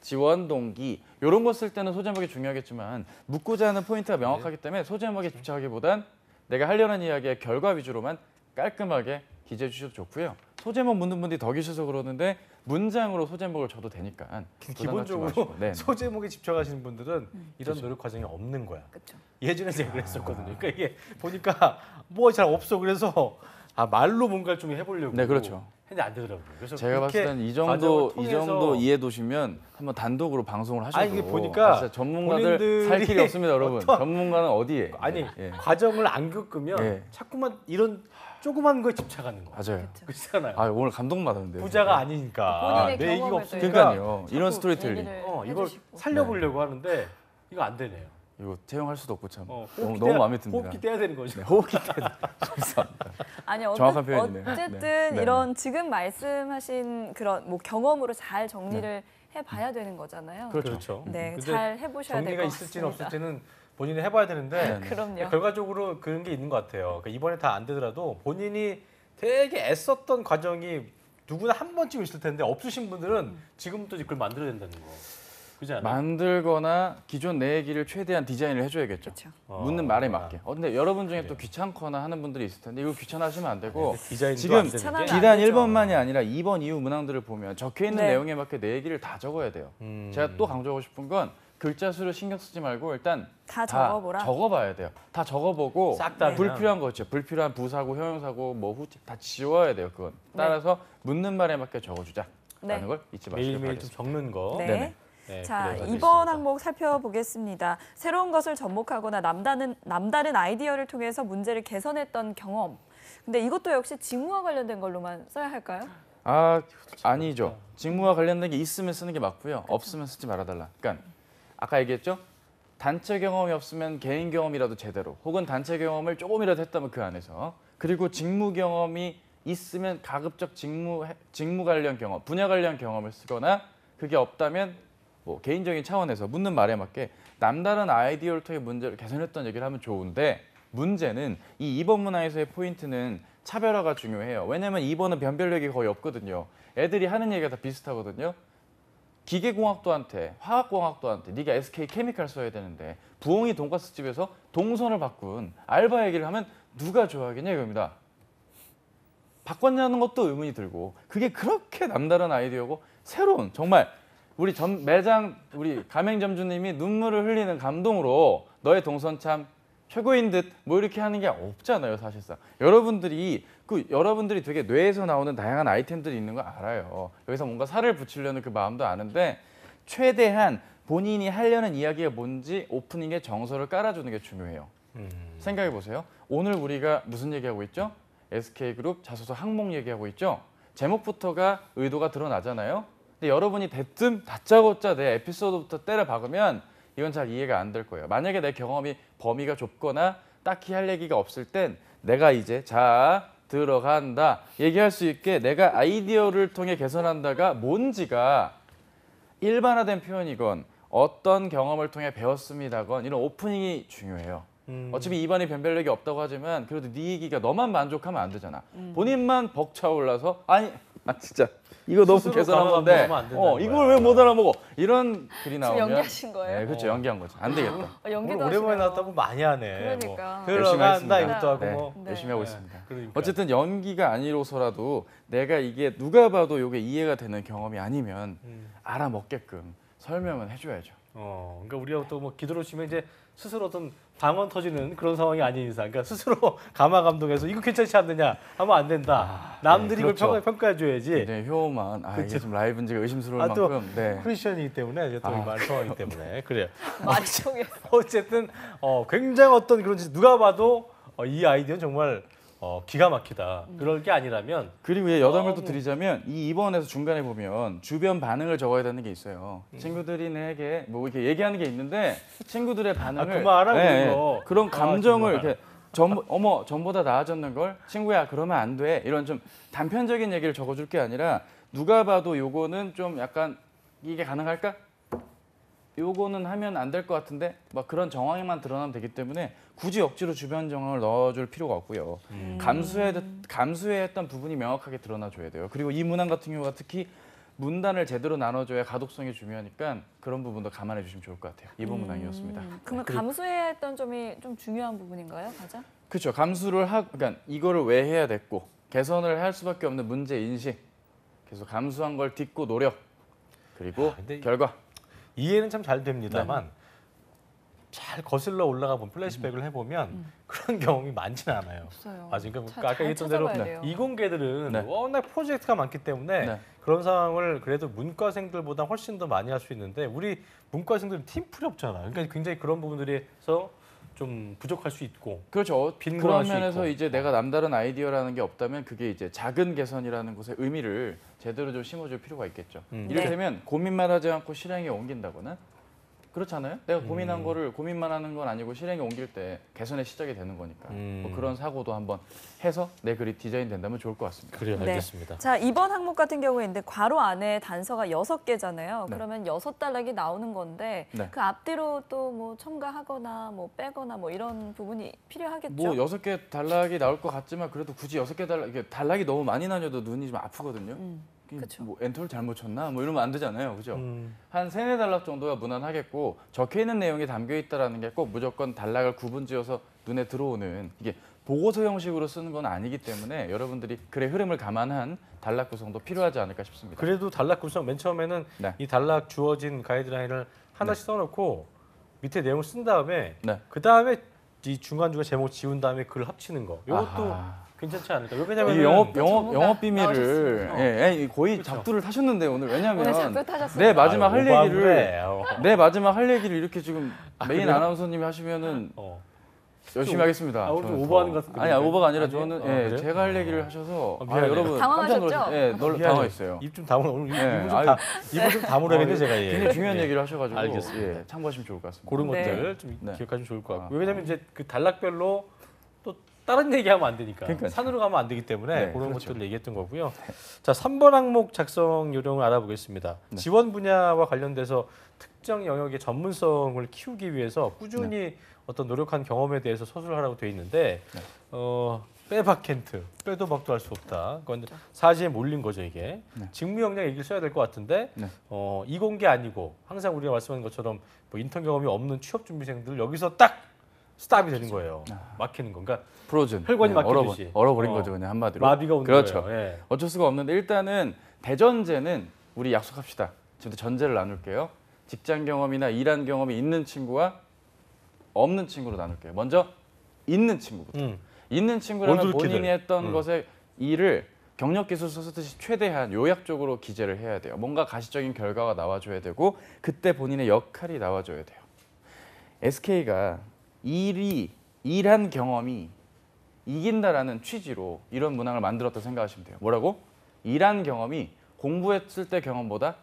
지원 동기 이런 거 쓸 때는 소제목이 중요하겠지만 묻고자 하는 포인트가 명확하기 때문에 소제목에 집착하기보단 내가 하려는 이야기의 결과 위주로만 깔끔하게 기재해 주셔도 좋고요. 소제목 묻는 분들이 더 계셔서 그러는데 문장으로 소제목을 줘도 되니까 기본적으로 네. 소제목에 집착하시는 분들은 이런 노력 과정이 없는 거야. 그렇죠. 예전에 제가 그랬었거든요. 그러니까 이게 보니까 뭐 잘 없어. 그래서 말로 뭔가를 좀 해보려고. 네, 그렇죠. 했는데 안 되더라고요. 그래서 제가 봤을 때는 이 정도 이해도시면 한번 단독으로 방송을 하셔도 이게 보니까 진짜 전문가들 살 길이 없습니다, 여러분. 전문가는 어디에? 과정을 안 겪으면 자꾸만 이런 조그만 거에 집착하는 거. 맞아요. 그렇잖아요. 오늘 감동받았는데. 부자가 아니니까 본인의 내 얘기가 경험을 없으니까 그러니까요. 이런 스토리텔링. 이걸 살려보려고 하는데 이거 안 되네요. 이거 채용할 수도 없고 참 너무 마음에 듭니다. 호흡기 떼야 되는 거죠. 네, 호흡기 떼야 감사합니다. 아니 정확한 표현이네요. 어쨌든 네. 이런 지금 말씀하신 그런 뭐 경험으로 잘 정리를 해봐야 되는 거잖아요. 그렇죠. 네, 근데 잘 해보셔야 될 정리가 것 있을지는 같습니다. 없을지는 본인이 해봐야 되는데 그럼요. 결과적으로 그런 게 있는 것 같아요. 그러니까 이번에 다 안 되더라도 본인이 되게 애썼던 과정이 누구나 한 번쯤 있을 텐데 없으신 분들은 지금부터 그걸 만들어야 된다는 거. 그렇지 않아요? 만들거나 기존 내 얘기를 최대한 디자인을 해줘야겠죠. 그렇죠. 묻는 말에 맞게. 근데 여러분 중에 또 귀찮거나 하는 분들이 있을 텐데 이거 귀찮아하시면 안 되고 디자인도 지금 안 되는 게. 귀찮아면 비단 안 되죠. 1번만이 아니라 2번 이후 문항들을 보면 적혀있는 네. 내용에 맞게 내 얘기를 다 적어야 돼요. 제가 또 강조하고 싶은 건 글자 수를 신경 쓰지 말고 일단 다 적어보라. 적어봐야 돼요. 다 적어보고 싹다 불필요한 거 있죠. 불필요한 부사고 형용사고 뭐 후지 다 지워야 돼요. 그건 따라서 묻는 말에 맞게 적어주자라는 네. 걸 잊지 마시고 매일매일 좀 적는 거. 네. 네네. 네, 자, 그래야 2번 되겠습니다. 항목 살펴보겠습니다. 새로운 것을 접목하거나 남다른 아이디어를 통해서 문제를 개선했던 경험. 근데 이것도 역시 직무와 관련된 걸로만 써야 할까요? 아니죠. 직무와 관련된 게 있으면 쓰는 게 맞고요. 없으면 쓰지 말아달라. 그러니까 아까 얘기했죠. 단체 경험이 없으면 개인 경험이라도 제대로, 혹은 단체 경험을 조금이라도 했다면 그 안에서, 그리고 직무 경험이 있으면 가급적 직무 관련 경험, 분야 관련 경험을 쓰거나, 그게 없다면 뭐 개인적인 차원에서 묻는 말에 맞게 남다른 아이디어를 통해 문제를 개선했던 얘기를 하면 좋은데, 문제는 이 2번 문항에서의 포인트는 차별화가 중요해요. 왜냐면 2번은 변별력이 거의 없거든요. 애들이 하는 얘기가 다 비슷하거든요. 기계공학도한테, 화학공학도한테 네가 SK 케미칼 써야 되는데 부엉이 돈가스 집에서 동선을 바꾼 알바 얘기를 하면 누가 좋아하겠냐 이겁니다. 바꿨냐는 것도 의문이 들고, 그게 그렇게 남다른 아이디어고 새로운, 정말 우리 우리 가맹점주님이 눈물을 흘리는 감동으로 너의 동선 참 최고인 듯 뭐 이렇게 하는 게 없잖아요, 사실상. 여러분들이 되게 뇌에서 나오는 다양한 아이템들이 있는 거 알아요. 여기서 뭔가 살을 붙이려는 그 마음도 아는데, 최대한 본인이 하려는 이야기가 뭔지 오프닝에 정서를 깔아주는 게 중요해요. 생각해 보세요. 오늘 우리가 무슨 얘기하고 있죠? SK그룹 자소서 항목 얘기하고 있죠? 제목부터가 의도가 드러나잖아요. 근데 여러분이 대뜸 다짜고짜 내 에피소드부터 때려 박으면 이건 잘 이해가 안 될 거예요. 만약에 내 경험이 범위가 좁거나 딱히 할 얘기가 없을 땐 내가 이제 자 들어간다 얘기할 수 있게 내가 아이디어를 통해 개선한다가 뭔지가 일반화된 표현이건 어떤 경험을 통해 배웠습니다건 이런 오프닝이 중요해요. 어차피 2번이 변별력이 없다고 하지만 그래도 네 얘기가 너만 만족하면 안 되잖아. 본인만 벅차올라서 아니 진짜 이거 너무 개선한건데 이걸 왜 못 알아먹어 이런 글이 나오면 지금 연기하신 거예요? 네, 그렇죠. 연기한 거죠. 안 되겠다. 연기도 오랜만에 나왔다고 많이 하네. 그러니까. 뭐 들어간다 열심히 이것도 하고 네, 뭐. 열심히 하고 있습니다. 그러니까. 어쨌든 연기가 아니로서라도 내가 이게 누가 봐도 이게 이해가 되는 경험이 아니면 알아먹게끔 설명은 해줘야죠. 그러니까 우리가 또 뭐 기도로 치면 이제 스스로 어떤 방언 터지는 그런 상황이 아닌 이상, 그러니까 스스로 감화 감동해서 이거 괜찮지 않느냐 하면 안 된다. 남들이 네, 그렇죠. 이걸 평가해줘야지. 네, 효만 이게 좀 라이브인지가 의심스러울 또 만큼. 네. 크리스천이기 때문에 이제 또이 말 상황이기 때문에 그래요. 말이 통해. 어쨌든 굉장히 어떤 그런 누가 봐도 이 아이디어는 정말 기가 막히다. 그럴 게 아니라면 그리고 여담을 또 드리자면 이 2번에서 중간에 보면 주변 반응을 적어야 되는 게 있어요. 친구들이 내게 뭐 이렇게 얘기하는 게 있는데 친구들의 반응을 그만하라고 그런 감정을 이렇게 어머 전보다 나아졌는 걸 친구야 그러면 안 돼 이런 좀 단편적인 얘기를 적어줄 게 아니라 누가 봐도 요거는 좀 약간 이게 가능할까? 요거는 하면 안 될 것 같은데 막 그런 정황에만 드러나면 되기 때문에 굳이 억지로 주변 정황을 넣어줄 필요가 없고요. 감수해야 했던 부분이 명확하게 드러나줘야 돼요. 그리고 이 문항 같은 경우가 특히 문단을 제대로 나눠줘야 가독성이 중요하니까 그런 부분도 감안해 주시면 좋을 것 같아요. 이번 문항이었습니다. 그러면 감수해야 했던 점이 좀 중요한 부분인가요, 가장? 그렇죠. 감수를 그러니까 이거를 왜 해야 됐고 개선을 할 수밖에 없는 문제 인식. 그래서 감수한 걸 딛고 노력. 그리고 결과. 이해는 참 잘 됩니다만 잘 거슬러 올라가 보면 플래시백을 해보면 그런 경험이 많지는 않아요. 없어요. 그러니까 아까 얘기했던 대로 이공계들은 워낙 프로젝트가 많기 때문에 그런 상황을 그래도 문과생들보다 훨씬 더 많이 할 수 있는데 우리 문과생들은 팀플이 없잖아요. 그러니까 굉장히 그런 부분들에서 좀 부족할 수 있고. 그렇죠. 빈곤할 그런 수 면에서 있고. 이제 내가 남다른 아이디어라는 게 없다면 그게 이제 작은 개선이라는 것의 의미를 제대로 좀 심어줄 필요가 있겠죠. 이를테면 고민만 하지 않고 실행에 옮긴다거나 그렇잖아요. 내가 고민한 거를 고민만 하는 건 아니고 실행에 옮길 때 개선의 시작이 되는 거니까 뭐 그런 사고도 한번 해서 내 글이 디자인 된다면 좋을 것 같습니다. 그래요, 알겠습니다. 자, 이번 항목 같은 경우에는 괄호 안에 단서가 6개잖아요. 그러면 6단락이 나오는 건데 그 앞뒤로 또 뭐 첨가하거나 뭐 빼거나 뭐 이런 부분이 필요하겠죠. 뭐 6개 단락이 나올 것 같지만 그래도 굳이 6개 단락이 너무 많이 나뉘어도 눈이 좀 아프거든요. 그쵸. 뭐 엔터를 잘못 쳤나? 뭐 이러면 안 되잖아요. 그죠? 한 3-4단락 정도가 무난하겠고 적혀 있는 내용이 담겨 있다라는 게 꼭 무조건 단락을 구분지어서 눈에 들어오는 이게 보고서 형식으로 쓰는 건 아니기 때문에 여러분들이 글의 흐름을 감안한 단락 구성도 필요하지 않을까 싶습니다. 그래도 단락 구성 맨 처음에는 이 단락 주어진 가이드라인을 하나씩 써놓고 밑에 내용을 쓴 다음에 그 다음에 이 중간중간 제목 지운 다음에 글을 합치는 거. 이것도 괜찮지 않을까? 왜냐면 이 영업 비밀을 거의 잡두를 타셨는데 오늘 왜냐면 내 마지막 할 얘기를 이렇게 지금 메인 아나운서님이 하시면은 열심히 하겠습니다. 오늘 좀 저는 오버하는 더. 것 같은데. 아니, 오버가 아니라 아니에요? 저는 그래요? 제가 할 얘기를 하셔서 미안해요. 여러분 당황하셨죠? 깜짝 놀라셨- 예, 놀라 당황했어요. 입 좀 다물어. 오늘 네, 입을 좀 다물어야겠네 제가. 예. 굉장히 중요한 예. 얘기를 하셔가지고 알겠습니다. 참고하시면 좋을 것 같습니다. 그런 네. 것들 좀 네. 기억하시면 좋을 것 같고. 아. 왜냐면 이제 그 단락별로 또 다른 얘기하면 안 되니까. 그러니까요. 산으로 가면 안 되기 때문에 네, 그런 그렇죠. 것들을 얘기했던 거고요. 자, 3번 항목 작성 요령을 알아보겠습니다. 네. 지원 분야와 관련돼서 특정 영역의 전문성을 키우기 위해서 꾸준히 어떤 노력한 경험에 대해서 서술을 하라고 돼 있는데 네. 빼박켄트, 빼도 박도 할 수 없다. 그건 사지에 몰린 거죠 이게. 네. 직무 역량 얘기를 써야 될 것 같은데 네. 이공계 아니고 항상 우리가 말씀하는 것처럼 뭐 인턴 경험이 없는 취업 준비생들 여기서 딱 스탑이 되는 거예요. 막히는 건가? 프로즌. 혈관이 네, 막히듯이. 얼어버린 어. 거죠 그냥 한마디로. 마비가 오는 그렇죠. 거예요. 예. 어쩔 수가 없는데 일단은 대전제는 우리 약속합시다. 지금 전제를 나눌게요. 직장 경험이나 일한 경험이 있는 친구와 없는 친구로 나눌게요. 먼저 있는 친구부터. 있는 친구라면 올드키들. 본인이 했던 것의 일을 경력 기술서 쓰듯이 최대한 요약적으로 기재를 해야 돼요. 뭔가 가시적인 결과가 나와줘야 되고 그때 본인의 역할이 나와줘야 돼요. SK가 일한 경험이 이긴다라는 취지로 이런 문항을 만들었다 생각하시면 돼요. 뭐라고? 일한 경험이 공부했을 때 경험보다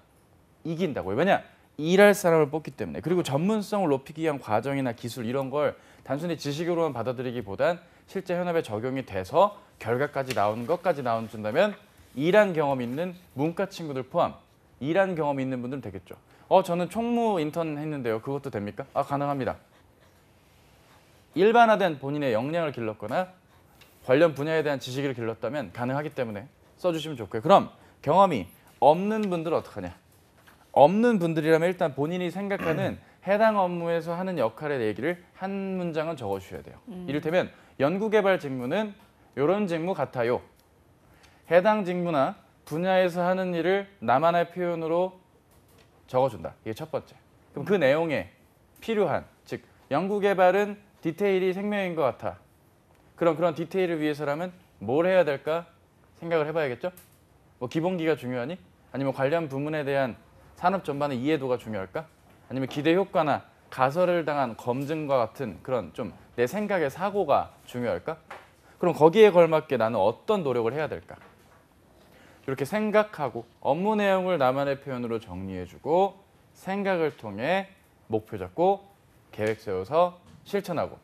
이긴다고요. 왜냐? 일할 사람을 뽑기 때문에. 그리고 전문성을 높이기 위한 과정이나 기술 이런 걸 단순히 지식으로만 받아들이기보단 실제 현업에 적용이 돼서 결과까지 나오는 것까지 나온다면 일한 경험 있는 문과 친구들 포함 일한 경험 있는 분들은 되겠죠. 저는 총무 인턴 했는데요. 그것도 됩니까? 가능합니다. 일반화된 본인의 역량을 길렀거나 관련 분야에 대한 지식을 길렀다면 가능하기 때문에 써주시면 좋고요. 그럼 경험이 없는 분들은 어떡하냐? 없는 분들이라면 일단 본인이 생각하는 해당 업무에서 하는 역할의 얘기를 한 문장은 적어주셔야 돼요. 이를테면 연구개발 직무는 이런 직무 같아요. 해당 직무나 분야에서 하는 일을 나만의 표현으로 적어준다. 이게 첫 번째. 그럼 그 내용에 필요한, 즉 연구개발은 디테일이 생명인 것 같아. 그럼 그런 디테일을 위해서라면 뭘 해야 될까 생각을 해봐야겠죠? 뭐 기본기가 중요하니? 아니면 관련 부문에 대한 산업 전반의 이해도가 중요할까? 아니면 기대 효과나 가설을 당한 검증과 같은 그런 좀 내 생각의 사고가 중요할까? 그럼 거기에 걸맞게 나는 어떤 노력을 해야 될까? 이렇게 생각하고 업무 내용을 나만의 표현으로 정리해주고 생각을 통해 목표 잡고 계획 세워서 실천하고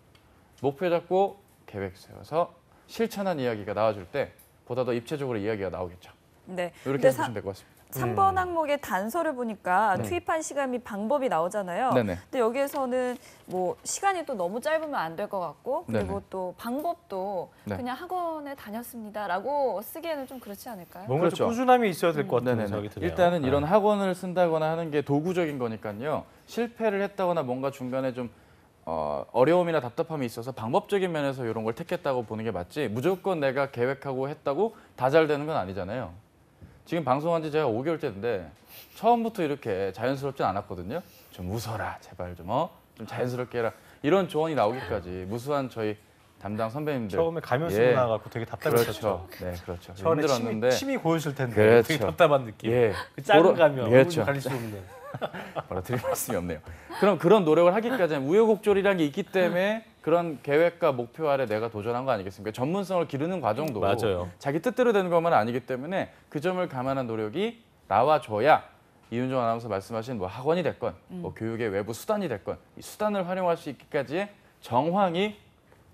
목표 잡고 계획 세워서 실천한 이야기가 나와줄 때 보다 더 입체적으로 이야기가 나오겠죠. 네. 이렇게 근데 해서 보시면 될 것 같습니다. 3번 항목의 단서를 보니까 네. 투입한 시간 및 방법이 나오잖아요. 네네. 근데 여기에서는 뭐 시간이 또 너무 짧으면 안 될 것 같고 그리고 네네. 또 방법도 네. 그냥 학원에 다녔습니다라고 쓰기에는 좀 그렇지 않을까요? 뭔가 그렇죠. 좀 꾸준함이 있어야 될 것 같은 네네네. 생각이 드네요. 일단은 네. 이런 학원을 쓴다거나 하는 게 도구적인 거니까요. 실패를 했다거나 뭔가 중간에 좀 어려움이나 답답함이 있어서 방법적인 면에서 이런 걸 택했다고 보는 게 맞지 무조건 내가 계획하고 했다고 다 잘 되는 건 아니잖아요. 지금 방송한 지 제가 5개월째인데 처음부터 이렇게 자연스럽진 않았거든요. 좀 웃어라 제발 좀 자연스럽게 해라 이런 조언이 나오기까지 무수한 저희 담당 선배님들 처음에 가면 쓰고 예. 나가고 되게 답답했었죠. 그렇죠. 네, 그렇죠. 처음에 힘들었는데 침이 고였을 텐데 그렇죠. 되게 답답한 느낌. 예. 그 작은 그런- 가면 그렇죠. 가릴 수 없는. 뭐라 드릴 말씀이 없네요. 그럼 그런 노력을 하기까지는 우여곡절이라는 게 있기 때문에 그런 계획과 목표 아래 내가 도전한 거 아니겠습니까? 전문성을 기르는 과정도 맞아요. 자기 뜻대로 되는 것만 아니기 때문에 그 점을 감안한 노력이 나와줘야 이윤정 아나운서 말씀하신 뭐 학원이 됐건 뭐 교육의 외부 수단이 됐건 이 수단을 활용할 수 있기까지의 정황이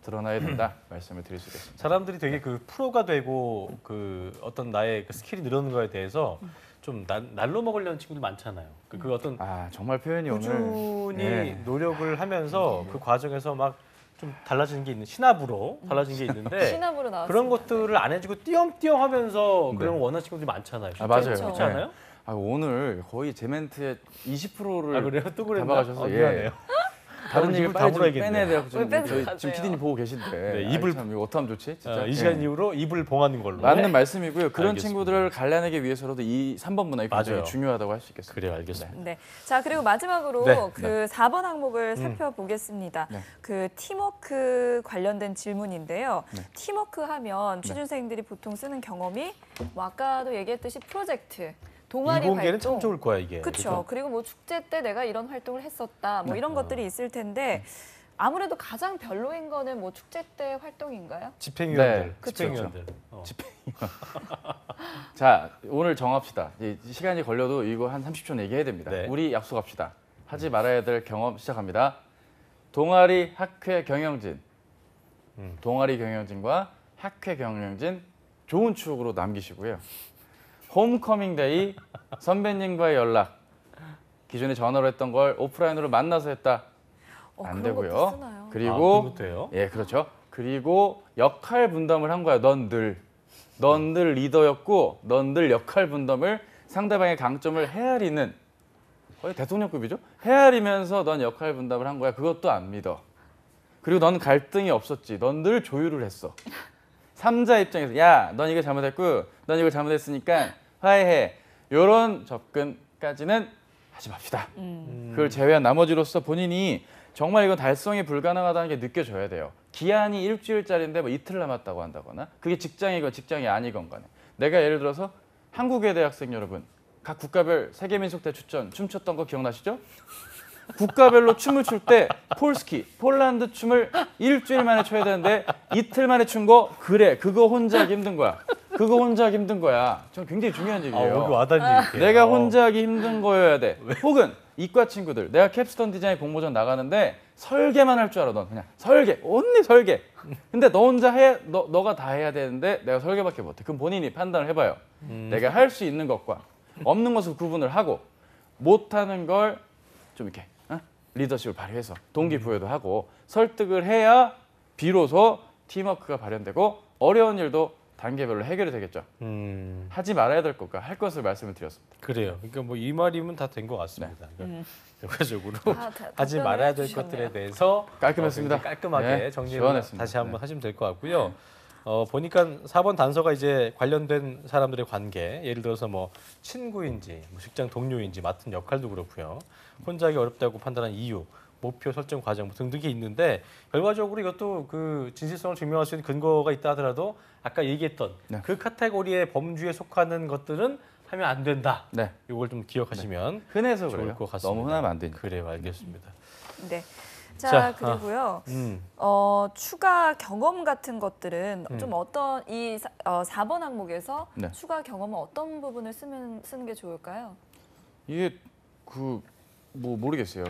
드러나야 된다 말씀을 드릴 수 있겠습니다. 사람들이 되게 그 프로가 되고 그 어떤 나의 그 스킬이 늘어나는 거에 대해서 좀 날로 먹으려는 친구들 많잖아요. 그 어떤 정말 표현이 오늘 꾸준히 예. 노력을 하면서 그 과정에서 막 좀 달라지는 게 있는 신압으로 달라진 게 있는데 신압으로 나왔습니다. 그런 것들을 안 해주고 띄엄띄엄 하면서 네. 그런 걸 원하는 친구들이 많잖아요. 실제로. 맞아요. 그렇지 네. 않아요? 오늘 거의 제 멘트의 20%를 그래요? 또 그랬나? 잡아가셔서 미안해요. 다른 입을 얘기를 빨리 좀 다물어야겠네요. 빼내야 돼요. 왜 지금 빼내가세요? 지금 PD님 보고 계신데 네, 입을 참 이거 어떻게 하면 좋지? 진짜? 이 시간 예. 이후로 입을 봉하는 걸로. 맞는 말씀이고요. 그런 알겠습니다. 친구들을 갈라내기 위해서라도 이 3번 문항이 굉장히 맞아요. 중요하다고 할 수 있겠습니다. 그래요, 알겠습니다. 네. 자, 그리고 마지막으로 네, 그 4번 항목을 살펴보겠습니다. 네. 그 팀워크 관련된 질문인데요. 네. 팀워크 하면 취준생들이 보통 쓰는 경험이 뭐 아까도 얘기했듯이 프로젝트, 동아리 이공계는 활동. 참 좋을 거야 이게. 그렇죠. 그리고 뭐 축제 때 내가 이런 활동을 했었다. 뭐 네. 이런 것들이 있을 텐데 아무래도 가장 별로인 거는 뭐 축제 때 활동인가요? 집행위원들, 네, 그쵸. 집행위원들. 자, 오늘 정합시다. 이제 시간이 걸려도 이거 한 30초 얘기해야 됩니다. 네. 우리 약속합시다. 하지 말아야 될 경험 시작합니다. 동아리 학회 경영진. 동아리 경영진과 학회 경영진 좋은 추억으로 남기시고요. 홈커밍 데이 선배님과의 연락. 기존에 전화로 했던 걸 오프라인으로 만나서 했다. 안 그런 것도 되고요. 쓰나요? 그리고 그런 것도 해요? 예, 그렇죠. 그리고 역할 분담을 한 거야. 넌 늘 리더였고 넌 늘 역할 분담을 상대방의 강점을 헤아리는 거의 대통령급이죠. 헤아리면서 넌 역할 분담을 한 거야. 그것도 안 믿어. 그리고 넌 갈등이 없었지. 넌 늘 조율을 했어. 3자 입장에서 야, 넌 이거 잘못했고 넌 이걸 잘못했으니까 화해해. 이런 접근까지는 하지 맙시다. 그걸 제외한 나머지로서 본인이 정말 이건 달성이 불가능하다는 게 느껴져야 돼요. 기한이 일주일짜리인데 뭐 이틀 남았다고 한다거나 그게 직장이건 직장이 아니건 간에 내가 예를 들어서 한국외 대학생 여러분 각 국가별 세계민속대추전 춤췄던 거 기억나시죠? 국가별로 춤을 출 때 폴스키, 폴란드 춤을 일주일 만에 춰야 되는데 이틀 만에 춘 거 그래 그거 혼자 하기 힘든 거야. 그거 혼자 하기 힘든 거야. 전 굉장히 중요한 얘기예요. 여기 와닿는 얘기예요. 내가 혼자 하기 힘든 거여야 돼. 혹은 이과 친구들 내가 캡스톤 디자인 공모전 나가는데 설계만 할 줄 알아. 넌 그냥 설계, 온리 설계. 근데 너 혼자 해, 너가 다 해야 되는데 내가 설계밖에 못해. 그럼 본인이 판단을 해봐요. 내가 할 수 있는 것과 없는 것을 구분을 하고 못하는 걸 좀 이렇게 리더십을 발휘해서 동기부여도 하고 설득을 해야 비로소 팀워크가 발현되고 어려운 일도 단계별로 해결이 되겠죠. 하지 말아야 될 것과 할 것을 말씀을 드렸습니다. 그래요. 그러니까 뭐 이 말이면 다 된 것 같습니다. 그러니까 결과적으로 하지 답변을 말아야 될 해주셨네요. 것들에 대해서 깔끔했습니다. 굉장히 깔끔하게 네, 정리를 시원했습니다. 다시 한번 네. 하시면 될 것 같고요. 보니까 4번 단서가 이제 관련된 사람들의 관계, 예를 들어서 뭐 친구인지, 뭐 직장 동료인지 맡은 역할도 그렇고요. 혼자 하기 어렵다고 판단한 이유, 목표 설정 과정 등등이 있는데 결과적으로 이것도 그 진실성을 증명할 수 있는 근거가 있다 하더라도 아까 얘기했던 네. 그 카테고리의 범주에 속하는 것들은 하면 안 된다. 네. 이걸 좀 기억하시면 흔해서 좋을 그래요. 것 같습니다. 너무 흔하면 안 되니까. 그래요, 알겠습니다. 네. 자, 자, 그리고요. 음. 추가 경험 같은 것들은 좀 어떤 4번 항목에서 네. 추가 경험은 어떤 부분을 쓰는 게 좋을까요? 이게 뭐 모르겠어요.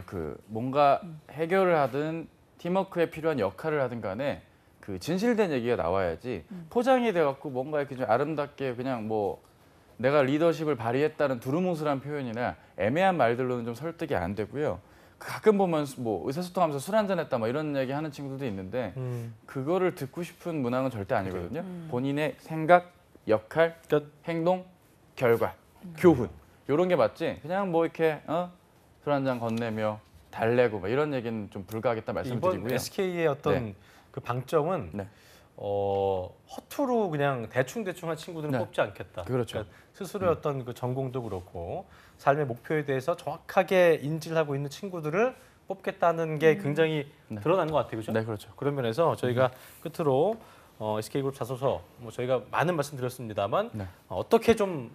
뭔가 해결을 하든 팀워크에 필요한 역할을 하든 간에 그 진실된 얘기가 나와야지 포장이 돼갖고 뭔가 이렇게 좀 아름답게 그냥 뭐 내가 리더십을 발휘했다는 두루뭉술한 표현이나 애매한 말들로는 좀 설득이 안 되고요. 가끔 보면 뭐 의사소통하면서 술 한잔 했다 뭐 이런 얘기 하는 친구들도 있는데 그거를 듣고 싶은 문항은 절대 아니거든요. 본인의 생각, 역할, 행동, 결과, 교훈 이런 게 맞지. 그냥 뭐 이렇게 술 한잔 건네며 달래고 뭐 이런 얘기는 좀 불가하겠다 말씀드리고요. 이번 SK의 어떤 네. 그 방점은 네. 허투루 그냥 대충 한 친구들은 네. 뽑지 않겠다. 그렇죠. 그러니까 스스로의 어떤 그 전공도 그렇고 삶의 목표에 대해서 정확하게 인지를 하고 있는 친구들을 뽑겠다는 게 굉장히 네. 드러난 것 같아요, 그렇죠? 네, 그렇죠. 그런 면에서 저희가 끝으로 SK그룹 자소서 뭐 저희가 많은 말씀드렸습니다만 네. 어떻게 좀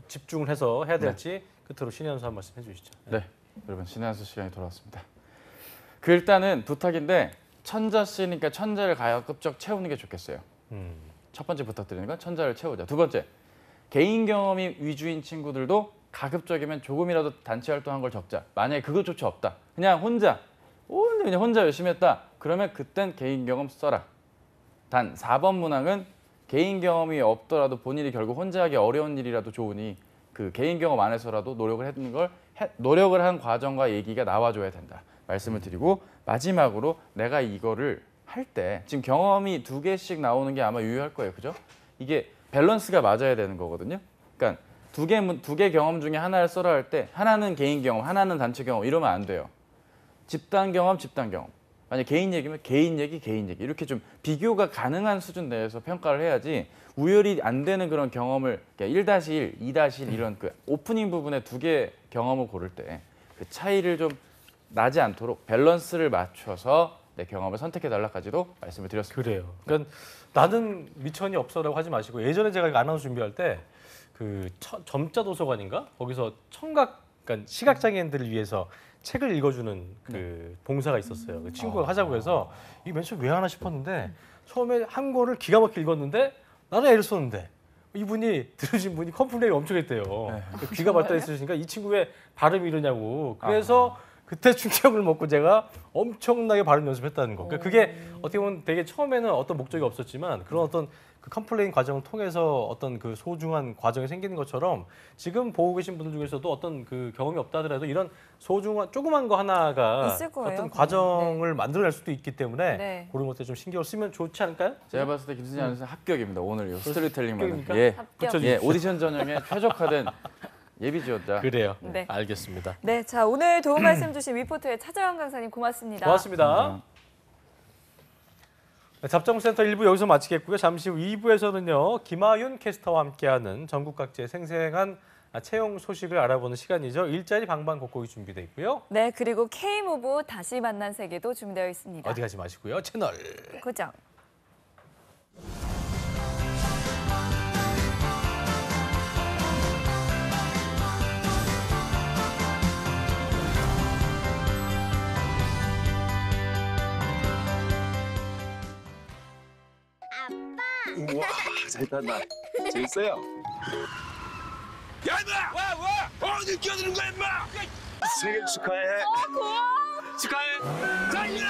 집중을 해서 해야 될지 끝으로 신의 한수 한 말씀 해주시죠. 네, 여러분 신의 한수 시간이 돌아왔습니다. 일단은 부탁인데 천자 씨니까 천자를 가급적 채우는 게 좋겠어요. 첫 번째 부탁드리는 건 천자를 채우자. 두 번째, 개인 경험이 위주인 친구들도 가급적이면 조금이라도 단체 활동한 걸 적자. 만약에 그것조차 없다. 그냥 혼자 열심히 했다. 그러면 그땐 개인 경험 써라. 단 4번 문항은 개인 경험이 없더라도 본인이 결국 혼자 하기 어려운 일이라도 좋으니 그 개인 경험 안에서라도 노력을 한 과정과 얘기가 나와줘야 된다. 말씀을 드리고 마지막으로 내가 이거를 할 때 지금 경험이 2개씩 나오는 게 아마 유효할 거예요. 그죠? 이게 밸런스가 맞아야 되는 거거든요. 그러니까 두 개 경험 중에 하나를 써라 할 때 하나는 개인 경험, 하나는 단체 경험 이러면 안 돼요. 집단 경험, 집단 경험. 만약 개인 얘기면 개인 얘기 이렇게 좀 비교가 가능한 수준 내에서 평가를 해야지 우열이 안 되는 그런 경험을 그러니까 1-1, 2-1 이런 그 오프닝 부분에 2개 경험을 고를 때 그 차이를 좀 나지 않도록 밸런스를 맞춰서 내 경험을 선택해달라까지도 말씀을 드렸습니다. 그래요. 그러니까 나는 미천이 없어라고 하지 마시고 예전에 제가 아나운서 준비할 때 그 점자 도서관인가 거기서 청각 그러니까 시각장애인들을 위해서 책을 읽어주는 그 봉사가 있었어요. 그 친구가 하자고 해서 이 맨 처음 왜 하나 싶었는데 처음에 한 거를 기가 막히게 읽었는데 나는 애를 썼는데 이분이 들으신 분이 컴플레인이 엄청 했대요. 귀가 발달했으니까 이 친구 왜 발음이 이러냐고. 그래서 그때 충격을 먹고 제가 엄청나게 발음 연습했다는 거. 그러니까 그게 어떻게 보면 되게 처음에는 어떤 목적이 없었지만 그런 어떤 그 컴플레인 과정을 통해서 어떤 그 소중한 과정이 생기는 것처럼 지금 보고 계신 분들 중에서도 어떤 그 경험이 없다 하더라도 이런 소중한 조그만 거 하나가 있을 거예요, 어떤 그냥. 과정을 만들어낼 수도 있기 때문에 네. 그런 것들 좀 신경을 쓰면 좋지 않을까요? 제가 봤을 때 김수진 아나운서 합격입니다. 오늘 이 스토리텔링만은. 합격입니까? 예. 합격. 예, 오디션 전형에 최적화된 예비 지원자. 그래요. 네. 알겠습니다. 네, 자 오늘 도움 말씀 주신 위포트의 차재원 강사님 고맙습니다. 고맙습니다. 네, 잡정센터 1부 여기서 마치겠고요. 잠시 후 2부에서는요. 김하윤 캐스터와 함께하는 전국 각지의 생생한 채용 소식을 알아보는 시간이죠. 일자리 방방곡곡이 준비되어 있고요. 네, 그리고 K무브 다시 만난 세계도 준비되어 있습니다. 어디 가지 마시고요. 채널 고정. 우와 잘 탄다. 재밌어요? 야 임마! 와! 어딜 끼어드는 거야 임마! 생일 축하해. 고마워. 축하해. 달리라!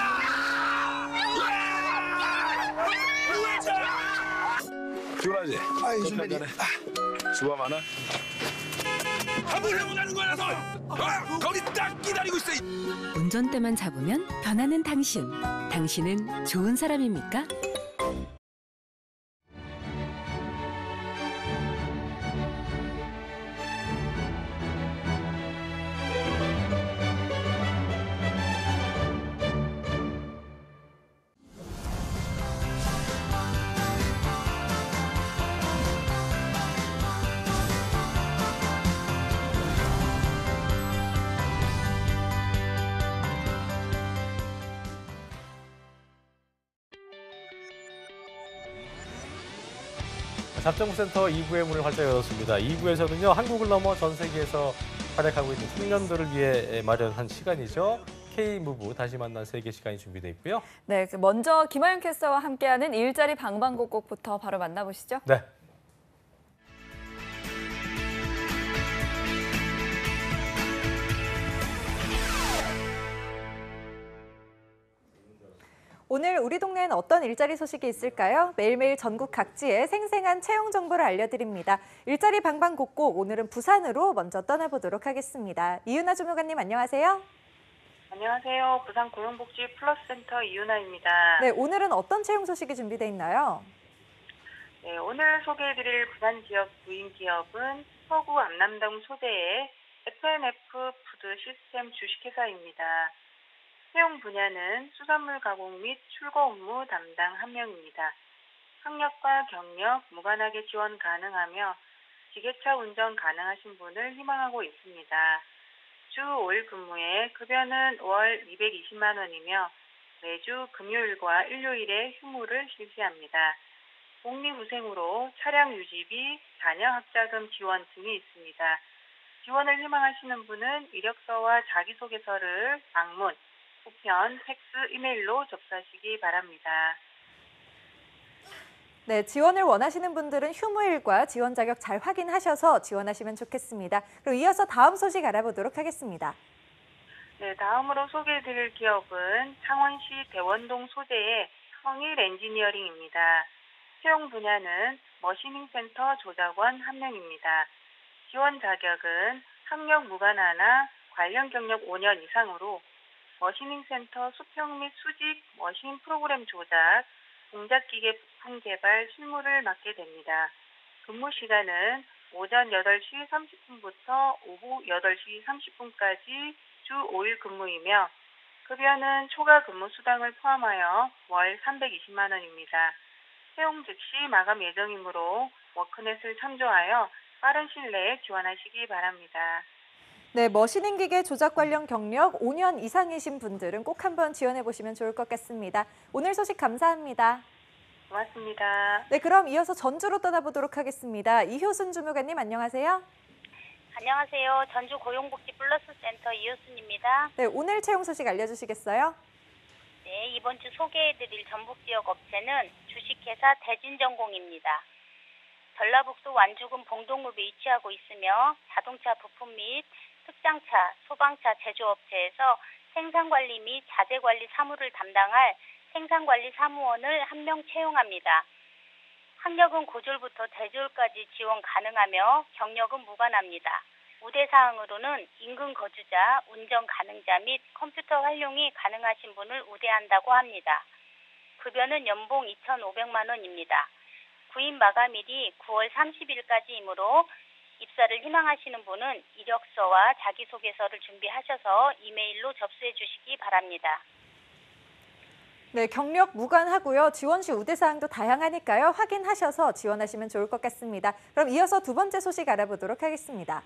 피곤하지? 아이 선배님. 수고 많아. 한번 해보자는 거라서. 거기 딱 기다리고 있어. 운전대만 잡으면 변하는 당신. 당신은 좋은 사람입니까? 잡정센터 2부의 문을 활짝 열었습니다. 2부에서는요. 한국을 넘어 전 세계에서 활약하고 있는 청년들을 위해 마련한 시간이죠. K무브 다시 만난 세계 시간이 준비되어 있고요. 네, 먼저 김하윤 캐스터와 함께하는 일자리 방방곡곡부터 바로 만나보시죠. 네. 오늘 우리 동네엔 어떤 일자리 소식이 있을까요? 매일매일 전국 각지의 생생한 채용 정보를 알려드립니다. 일자리 방방곡곡, 오늘은 부산으로 먼저 떠나보도록 하겠습니다. 이윤아 주무관님 안녕하세요. 안녕하세요. 부산 고용복지 플러스센터 이윤아입니다. 네, 오늘은 어떤 채용 소식이 준비되어 있나요? 네, 오늘 소개해드릴 부산 지역 부임 기업은 서구 암남동 소재의 FNF 푸드 시스템 주식회사입니다. 채용 분야는 수산물 가공 및 출고 업무 담당 1명입니다. 학력과 경력 무관하게 지원 가능하며 지게차 운전 가능하신 분을 희망하고 있습니다. 주 5일 근무에 급여는 월 220만 원이며 매주 금요일과 일요일에 휴무를 실시합니다. 복리후생으로 차량 유지비, 자녀 학자금 지원 등이 있습니다. 지원을 희망하시는 분은 이력서와 자기소개서를 방문, 우편, 팩스, 이메일로 접수하시기 바랍니다. 네, 지원을 원하시는 분들은 휴무일과 지원 자격 잘 확인하셔서 지원하시면 좋겠습니다. 그리고 이어서 다음 소식 알아보도록 하겠습니다. 네, 다음으로 소개해드릴 기업은 창원시 대원동 소재의 성일 엔지니어링입니다. 채용 분야는 머시닝센터 조작원 1명입니다. 지원 자격은 학력 무관하나 관련 경력 5년 이상으로 머시닝센터 수평 및 수직 머신 프로그램 조작, 동작기계 부품 개발 실무를 맡게 됩니다. 근무 시간은 오전 8시 30분부터 오후 8시 30분까지 주 5일 근무이며 급여는 초과 근무 수당을 포함하여 월 320만 원입니다. 채용 즉시 마감 예정이므로 워크넷을 참조하여 빠른 시일 내에 지원하시기 바랍니다. 네, 머시닝 기계 조작 관련 경력 5년 이상이신 분들은 꼭 한번 지원해 보시면 좋을 것 같습니다. 오늘 소식 감사합니다. 고맙습니다. 네, 그럼 이어서 전주로 떠나보도록 하겠습니다. 이효순 주무관님 안녕하세요. 안녕하세요. 전주 고용복지 플러스 센터 이효순입니다. 네, 오늘 채용 소식 알려주시겠어요? 네, 이번 주 소개해드릴 전북 지역 업체는 주식회사 대진전공입니다. 전라북도 완주군 봉동읍에 위치하고 있으며 자동차 부품 및 특장차, 소방차 제조업체에서 생산관리 및 자재관리 사무를 담당할 생산관리 사무원을 1명 채용합니다. 학력은 고졸부터 대졸까지 지원 가능하며 경력은 무관합니다. 우대사항으로는 인근 거주자, 운전 가능자 및 컴퓨터 활용이 가능하신 분을 우대한다고 합니다. 급여는 연봉 2,500만 원입니다. 구인 마감일이 9월 30일까지이므로 입사를 희망하시는 분은 이력서와 자기소개서를 준비하셔서 이메일로 접수해 주시기 바랍니다. 네, 경력 무관하고요. 지원 시 우대사항도 다양하니까요. 확인하셔서 지원하시면 좋을 것 같습니다. 그럼 이어서 두 번째 소식 알아보도록 하겠습니다.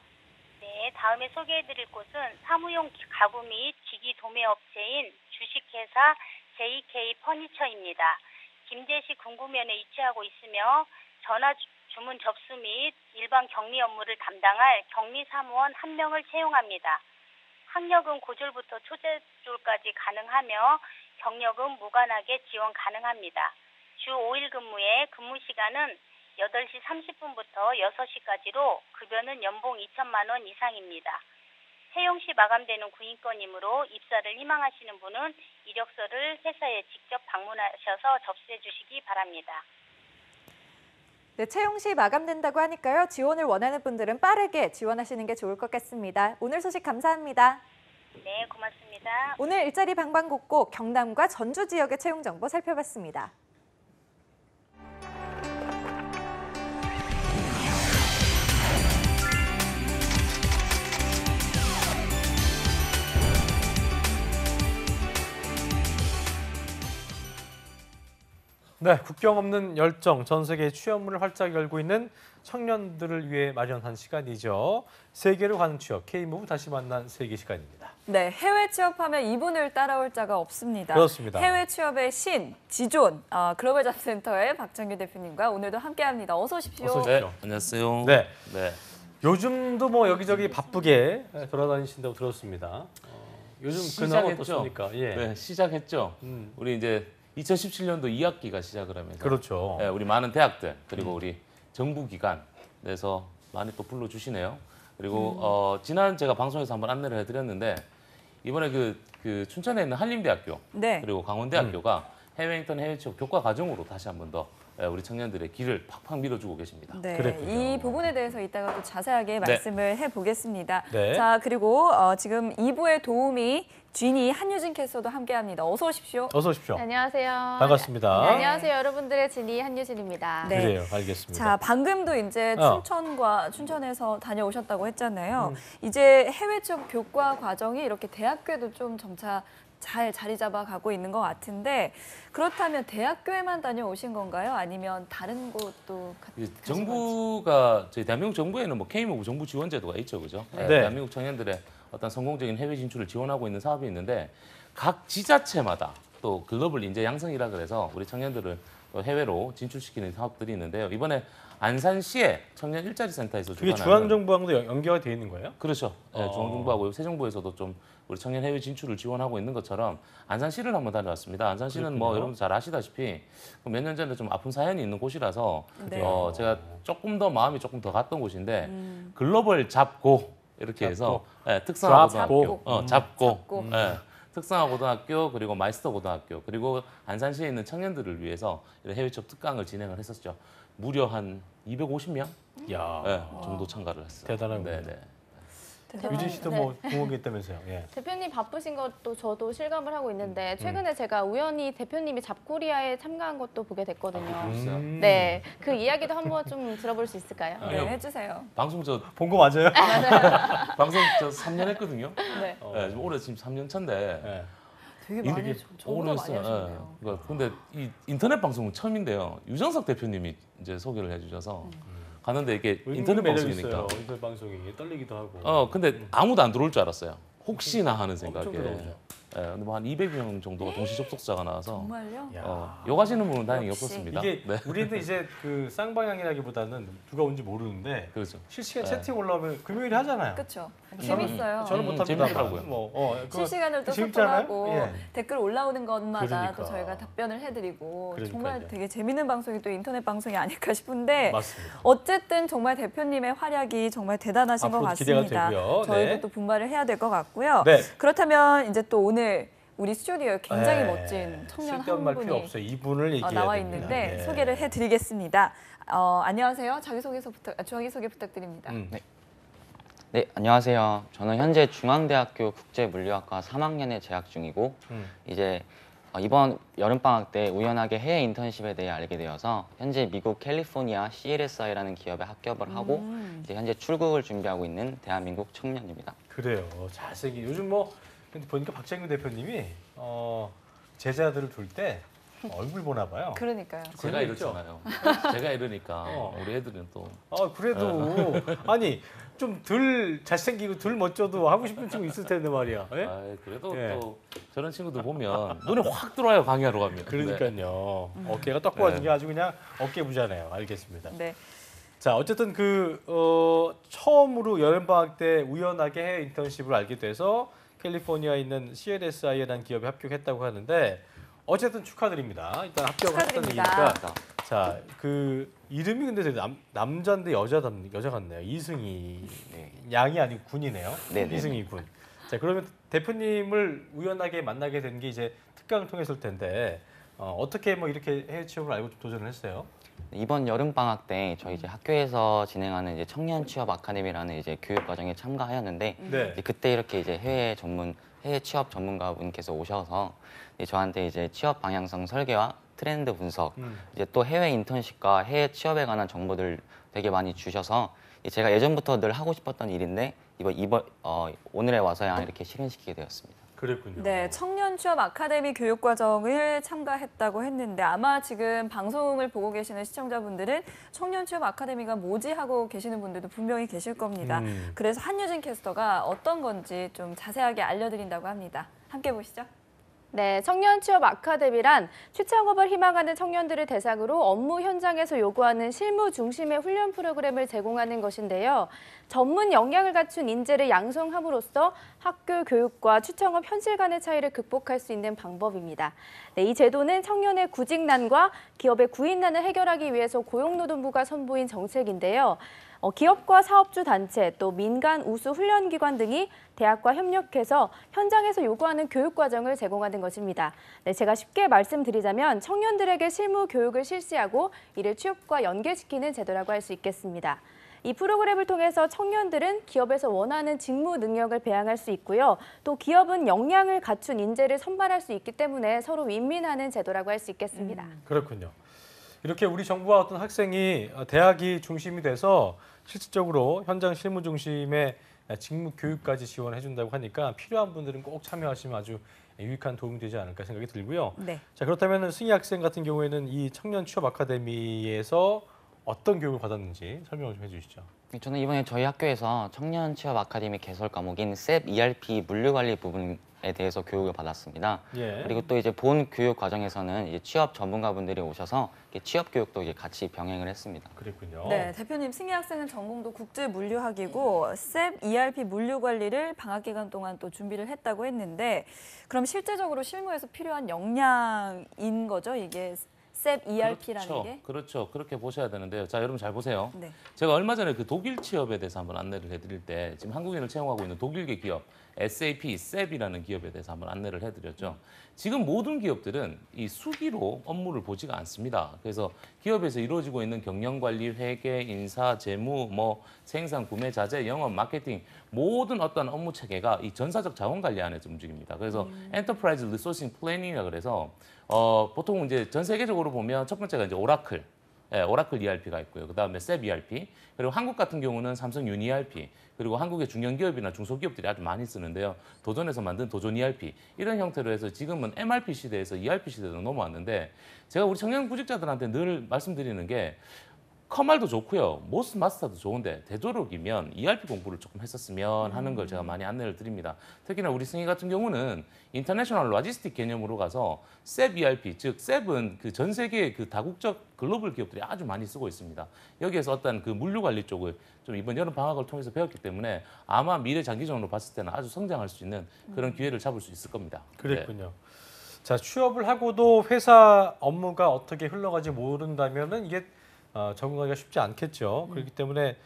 네, 다음에 소개해드릴 곳은 사무용 가구 및 기기 도매업체인 주식회사 JK 퍼니처입니다. 김제시 군구면에 위치하고 있으며 전화 주문 접수 및 일반 격리 업무를 담당할 격리 사무원 1명을 채용합니다. 학력은 고졸부터 초재졸까지 가능하며 경력은 무관하게 지원 가능합니다. 주 5일 근무에 근무 시간은 8시 30분부터 6시까지로 급여는 연봉 2천만 원 이상입니다. 채용 시 마감되는 구인권이므로 입사를 희망하시는 분은 이력서를 회사에 직접 방문하셔서 접수해 주시기 바랍니다. 네, 채용 시 마감된다고 하니까요. 지원을 원하는 분들은 빠르게 지원하시는 게 좋을 것 같습니다. 오늘 소식 감사합니다. 네, 고맙습니다. 오늘 일자리 방방곡곡 경남과 전주 지역의 채용 정보 살펴봤습니다. 네, 국경 없는 열정, 전 세계 취업문을 활짝 열고 있는 청년들을 위해 마련한 시간이죠. 세계로 가는 취업, K무브 다시 만난 세계 시간입니다. 네, 해외 취업하면 이분을 따라올 자가 없습니다. 그렇습니다. 해외 취업의 신, 지존, 글로벌 잡센터의 박정규 대표님과 오늘도 함께합니다. 어서 오십시오. 어서 오십시오. 안녕하세요. 네. 네. 요즘도 뭐 여기저기 바쁘게 돌아다니신다고 들었습니다. 요즘 근황 시작했죠. 어떻습니까? 예. 네, 시작했죠. 우리 이제 2017년도 2학기가 시작을 하면서 그렇죠. 네, 우리 많은 대학들 그리고 우리 정부 기관에서 많이 또 불러주시네요. 그리고 지난 제가 방송에서 한번 안내를 해드렸는데 이번에 그 춘천에 있는 한림대학교 네. 그리고 강원대학교가 해외 인턴 해외 취업 교과 과정으로 다시 한번 더 우리 청년들의 길을 팍팍 밀어주고 계십니다. 네, 그랬군요. 이 부분에 대해서 이따가 또 자세하게 말씀을 해보겠습니다. 네. 자, 그리고 지금 2부의 도우미 쥐니 한유진 캐스터도 함께합니다. 어서 오십시오. 어서 오십시오. 안녕하세요. 반갑습니다. 네, 안녕하세요. 여러분들의 지니 한유진입니다. 네. 그래요, 알겠습니다. 자, 방금도 이제 춘천에서 다녀오셨다고 했잖아요. 이제 해외 취업 교과 과정이 이렇게 대학교에도 좀 점차 잘 자리 잡아가고 있는 것 같은데 그렇다면 대학교에만 다녀오신 건가요? 아니면 다른 곳도 정부가 저희 대한민국 정부에는 뭐 K무브 정부 지원 제도가 있죠, 그죠? 네. 대한민국 청년들의 어떤 성공적인 해외 진출을 지원하고 있는 사업이 있는데 각 지자체마다 또 글로벌 인재 양성이라 그래서 우리 청년들을 또 해외로 진출시키는 사업들이 있는데요. 이번에 안산시의 청년 일자리 센터에서 그게 주관하는 중앙정부하고도 연계가 되어 있는 거예요? 그렇죠. 네, 중앙정부하고 새정부에서도 좀 우리 청년 해외 진출을 지원하고 있는 것처럼 안산시를 한번 다녀왔습니다. 안산시는 뭐 그렇군요. 여러분 잘 아시다시피 몇 년 전에 좀 아픈 사연이 있는 곳이라서 네. 제가 조금 더 마음이 조금 더 갔던 곳인데 글로벌 잡고 이렇게 해서 특성화고등학교, 잡고. 네, 특성화고등학교 그리고 마이스터 고등학교 그리고 안산시에 있는 청년들을 위해서 해외 취업 특강을 진행을 했었죠. 무려 한 250명 야, 정도 참가를 했어요. 대단하군요. 네네. 유진 씨도 뭐 궁금한 게 있다면서요? 예. 대표님 바쁘신 것도 저도 실감을 하고 있는데 최근에 제가 우연히 대표님이 잡코리아에 참가한 것도 보게 됐거든요. 네, 그 이야기도 한번 좀 들어볼 수 있을까요? 네, 해주세요. 방송 본 거 맞아요? 방송 저 3년 했거든요. 네. 올해 지금 3년 차인데 예. 되게 많이 저보다 많이 하셨네요. 근데 이 인터넷 방송은 처음인데요. 유정석 대표님이 이제 소개를 해주셔서 가는데 이게 인터넷 방송이니까. 있어요. 인터넷 방송이 떨리기도 하고. 근데 아무도 안 들어올 줄 알았어요. 혹시나 하는 생각에. 근데 뭐 한 200명 정도가 동시 접속자가 나와서 정말요? 욕하시는 분은 다행히 역시. 없었습니다. 이게 네. 우리는 이제 그 쌍방향이라기보다는 누가 온지 모르는데 그렇죠. 실시간 채팅 올라오면 금요일에 하잖아요. 그렇죠. 재밌어요. 저는 못합니다. 재밌더라고요. 실시간으로 또 재밌잖아요? 소통하고 예. 댓글 올라오는 것마다 그러니까. 또 저희가 답변을 해드리고 그러니까요. 정말 되게 재밌는 방송이 또 인터넷 방송이 아닐까 싶은데 맞습니다. 어쨌든 정말 대표님의 활약이 정말 대단하신 것 앞으로도 기대가 같습니다. 되고요. 저희도 네. 또 분발을 해야 될 것 같고요. 네. 그렇다면 이제 또 오늘 우리 스튜디오에 굉장히 네. 멋진 청년 쓸데없는 한 말 필요 분이 없어요. 이분을 얘기해야 나와 됩니다. 있는데 네. 소개를 해드리겠습니다. 안녕하세요. 자기소개 부탁드립니다. 네, 안녕하세요. 저는 현재 중앙대학교 국제물리학과 3학년에 재학 중이고 이제 이번 여름방학 때 우연하게 해외 인턴십에 대해 알게 되어서 현재 미국 캘리포니아 CLSI라는 기업에 합격을 하고 이제 현재 출국을 준비하고 있는 대한민국 청년입니다. 그래요. 잘생긴 요즘 뭐 근데 보니까 박정규 대표님이 제자들을 둘 때 얼굴 보나 봐요. 그러니까요. 제가 이렇잖아요. 제가 이러니까 우리 애들은 또. 그래도 아니 좀 덜 잘생기고 덜 멋져도 하고 싶은 친구 있을 텐데 말이야. 예? 그래도 또 저런 친구들 보면 눈에 확 들어와요, 강의하러 가면. 그러니까요. 어깨가 떡 부어진 게 아주 그냥 어깨 부자네요. 알겠습니다. 네. 자, 어쨌든 처음으로 여름방학 때 우연하게 해외 인턴십을 알게 돼서 캘리포니아에 있는 CLSI라는 기업에 합격했다고 하는데 어쨌든 축하드립니다. 일단 합격했다는 얘기니까. 자, 그 이름이 근데 되게 남자인데 여자 같네요. 이승희 양이 아니고 군이네요. 네네. 이승희 군. 자, 그러면 대표님을 우연하게 만나게 된 게 이제 특강을 통했을 텐데 어떻게 뭐 이렇게 해외 취업을 알고 도전을 했어요? 이번 여름 방학 때 저희 이제 학교에서 진행하는 이제 청년 취업 아카데미라는 이제 교육 과정에 참가하였는데 네. 이제 그때 이렇게 이제 해외 취업 전문가분께서 오셔서 이제 저한테 이제 취업 방향성 설계와 트렌드 분석, 이제 또 해외 인턴십과 해외 취업에 관한 정보들 되게 많이 주셔서 제가 예전부터 늘 하고 싶었던 일인데 오늘에 와서야 이렇게 실현시키게 되었습니다. 그랬군요. 네, 청년 취업 아카데미 교육 과정을 참가했다고 했는데 아마 지금 방송을 보고 계시는 시청자분들은 청년 취업 아카데미가 뭐지 하고 계시는 분들도 분명히 계실 겁니다. 그래서 한유진 캐스터가 어떤 건지 좀 자세하게 알려드린다고 합니다. 함께 보시죠. 네, 청년 취업 아카데미란 취창업을 희망하는 청년들을 대상으로 업무 현장에서 요구하는 실무 중심의 훈련 프로그램을 제공하는 것인데요. 전문 역량을 갖춘 인재를 양성함으로써 학교 교육과 취창업 현실 간의 차이를 극복할 수 있는 방법입니다. 네, 이 제도는 청년의 구직난과 기업의 구인난을 해결하기 위해서 고용노동부가 선보인 정책인데요. 기업과 사업주 단체, 또 민간 우수 훈련기관 등이 대학과 협력해서 현장에서 요구하는 교육 과정을 제공하는 것입니다. 네, 제가 쉽게 말씀드리자면 청년들에게 실무 교육을 실시하고 이를 취업과 연계시키는 제도라고 할 수 있겠습니다. 이 프로그램을 통해서 청년들은 기업에서 원하는 직무 능력을 배양할 수 있고요. 또 기업은 역량을 갖춘 인재를 선발할 수 있기 때문에 서로 윈윈하는 제도라고 할 수 있겠습니다. 그렇군요. 이렇게 우리 정부와 어떤 학생이 대학이 중심이 돼서 실질적으로 현장 실무 중심의 직무 교육까지 지원해 준다고 하니까 필요한 분들은 꼭 참여하시면 아주 유익한 도움이 되지 않을까 생각이 들고요. 네. 자, 그렇다면 승희 학생 같은 경우에는 이 청년 취업 아카데미에서 어떤 교육을 받았는지 설명을 좀 해주시죠. 저는 이번에 저희 학교에서 청년 취업 아카데미 개설 과목인 SEP ERP 물류관리 부분에 대해서 교육을 받았습니다. 예. 그리고 또 이제 본 교육 과정에서는 이제 취업 전문가분들이 오셔서 취업 교육도 이제 같이 병행을 했습니다. 그랬군요. 네, 대표님 승희 학생은 전공도 국제 물류학이고 SEP ERP 물류 관리를 방학 기간 동안 또 준비를 했다고 했는데 그럼 실제적으로 실무에서 필요한 역량인 거죠, 이게? SEP ERP라는 게? 그렇죠. 그렇게 보셔야 되는데요. 자, 여러분 잘 보세요. 네. 제가 얼마 전에 그 독일 취업에 대해서 한번 안내를 해드릴 때 지금 한국인을 채용하고 있는 독일계 기업 SAP, SEP이라는 기업에 대해서 한번 안내를 해드렸죠. 지금 모든 기업들은 이 수기로 업무를 보지가 않습니다. 그래서 기업에서 이루어지고 있는 경영관리, 회계, 인사, 재무, 생산, 구매, 자재, 영업, 마케팅 모든 어떤 업무 체계가 이 전사적 자원 관리 안에서 움직입니다. 그래서 엔터프라이즈 리소싱 플래닝이라 그래서 보통 이제 전 세계적으로 보면 첫 번째가 이제 오라클 ERP가 있고요. 그다음에 SEP ERP, 그리고 한국 같은 경우는 삼성 윤 ERP, 그리고 한국의 중견기업이나 중소기업들이 아주 많이 쓰는데요. 도전에서 만든 도전 ERP 이런 형태로 해서 지금은 MRP 시대에서 ERP 시대로 넘어왔는데 제가 우리 청년 구직자들한테 늘 말씀드리는 게 커말도 좋고요. 모스 마스터도 좋은데 되도록이면 ERP 공부를 조금 했었으면 하는 걸 제가 많이 안내를 드립니다. 특히나 우리 승희 같은 경우는 인터내셔널 로지스틱 개념으로 가서 SAP ERP, 즉 SAP은 그 전 세계 그 다국적 글로벌 기업들이 아주 많이 쓰고 있습니다. 여기에서 어떤 그 물류 관리 쪽을 좀 이번 여름 방학을 통해서 배웠기 때문에 아마 미래 장기적으로 봤을 때는 아주 성장할 수 있는 그런 기회를 잡을 수 있을 겁니다. 그랬군요. 자, 취업을 하고도 회사 업무가 어떻게 흘러가지 모른다면은 이게 적응하기가 쉽지 않겠죠. 그렇기 때문에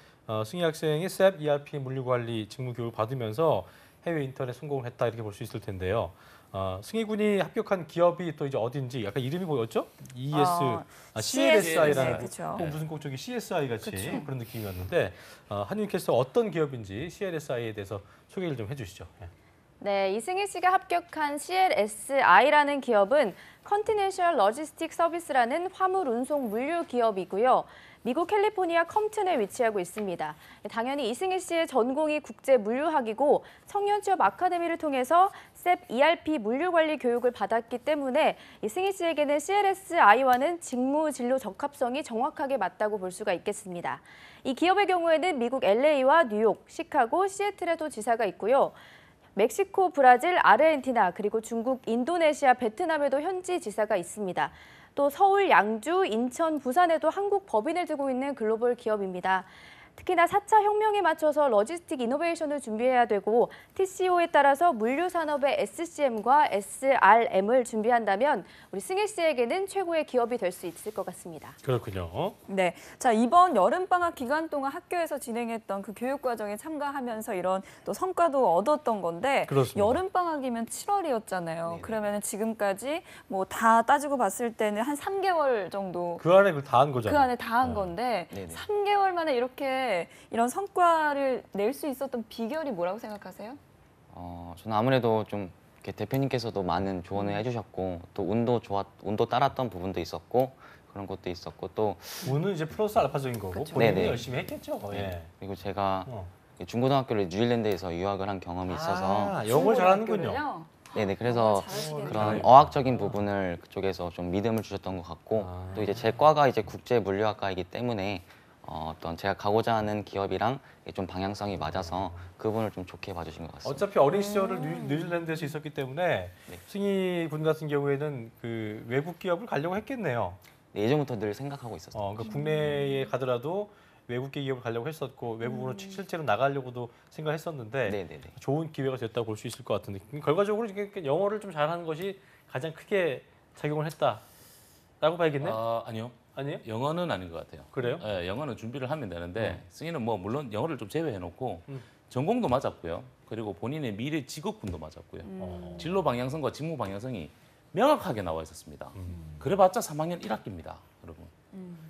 승희 학생이 SAP ERP 물류관리 직무 교육을 받으면서 해외 인턴에 성공을 했다 이렇게 볼 수 있을 텐데요. 승희 군이 합격한 기업이 또 이제 어딘지 약간 이름이 뭐였죠? CLSI라는 무슨 꼭 저기 CSI 같이 그런 느낌이었는데 한윤 캐스터 어떤 기업인지 CLSI에 대해서 소개를 좀 해주시죠. 네, 이승희 씨가 합격한 CLSI라는 기업은 컨티넨셜 로지스틱 서비스라는 화물 운송 물류 기업이고요. 미국 캘리포니아 컴튼에 위치하고 있습니다. 당연히 이승희 씨의 전공이 국제 물류학이고 청년 취업 아카데미를 통해서 SAP ERP 물류 관리 교육을 받았기 때문에 이승희 씨에게는 CLSI와는 직무 진로 적합성이 정확하게 맞다고 볼 수가 있겠습니다. 이 기업의 경우에는 미국 LA와 뉴욕, 시카고, 시애틀에도 지사가 있고요. 멕시코, 브라질, 아르헨티나, 그리고 중국, 인도네시아, 베트남에도 현지 지사가 있습니다. 또 서울, 양주, 인천, 부산에도 한국 법인을 두고 있는 글로벌 기업입니다. 특히나 4차 혁명에 맞춰서 로지스틱 이노베이션을 준비해야 되고 TCO에 따라서 물류 산업의 SCM과 SRM을 준비한다면 우리 승희 씨에게는 최고의 기업이 될 수 있을 것 같습니다. 그렇군요. 네, 자 이번 여름방학 기간 동안 학교에서 진행했던 그 교육 과정에 참가하면서 이런 또 성과도 얻었던 건데 그렇습니다. 여름방학이면 7월이었잖아요. 그러면 지금까지 뭐 다 따지고 봤을 때는 한 3개월 정도 그 안에 그걸 다 한 거잖아요. 그 안에 다 한 건데 3개월 만에 이렇게 이런 성과를 낼 수 있었던 비결이 뭐라고 생각하세요? 저는 아무래도 좀 이렇게 대표님께서도 많은 조언을 해주셨고 또 운도 따랐던 부분도 있었고 그런 것도 있었고 또 운은 이제 플러스 알파적인 거고 본인이 열심히 했겠죠. 예. 그리고 제가 중고등학교를 뉴질랜드에서 유학을 한 경험이 있어서 영어를 잘하는군요. 네네, 그래서 그런 어학적인 부분을 그쪽에서 좀 믿음을 주셨던 것 같고 또 이제 제 과가 이제 국제 물류학과이기 때문에 어떤 제가 가고자 하는 기업이랑 좀 방향성이 맞아서 그분을 좀 좋게 봐주신 것 같습니다. 어차피 어린 시절을 뉴질랜드에서 있었기 때문에 승희 군 같은 경우에는 그 외국 기업을 가려고 했겠네요. 네, 예전부터 늘 생각하고 있었어요. 그러니까 국내에 가더라도 외국 기업을 가려고 했었고 외국으로 실제로 나가려고도 생각했었는데 좋은 기회가 됐다고 볼 수 있을 것 같은데 결과적으로 영어를 좀 잘하는 것이 가장 크게 작용을 했다라고 봐야겠네요. 아니요. 아니에요? 영어는 아닌 것 같아요. 그래요? 네, 영어는 준비를 하면 되는데 승희는 뭐 물론 영어를 좀 제외해놓고 전공도 맞았고요. 그리고 본인의 미래 직업군도 맞았고요. 진로 방향성과 직무 방향성이 명확하게 나와 있었습니다. 그래봤자 3학년 1학기입니다, 여러분.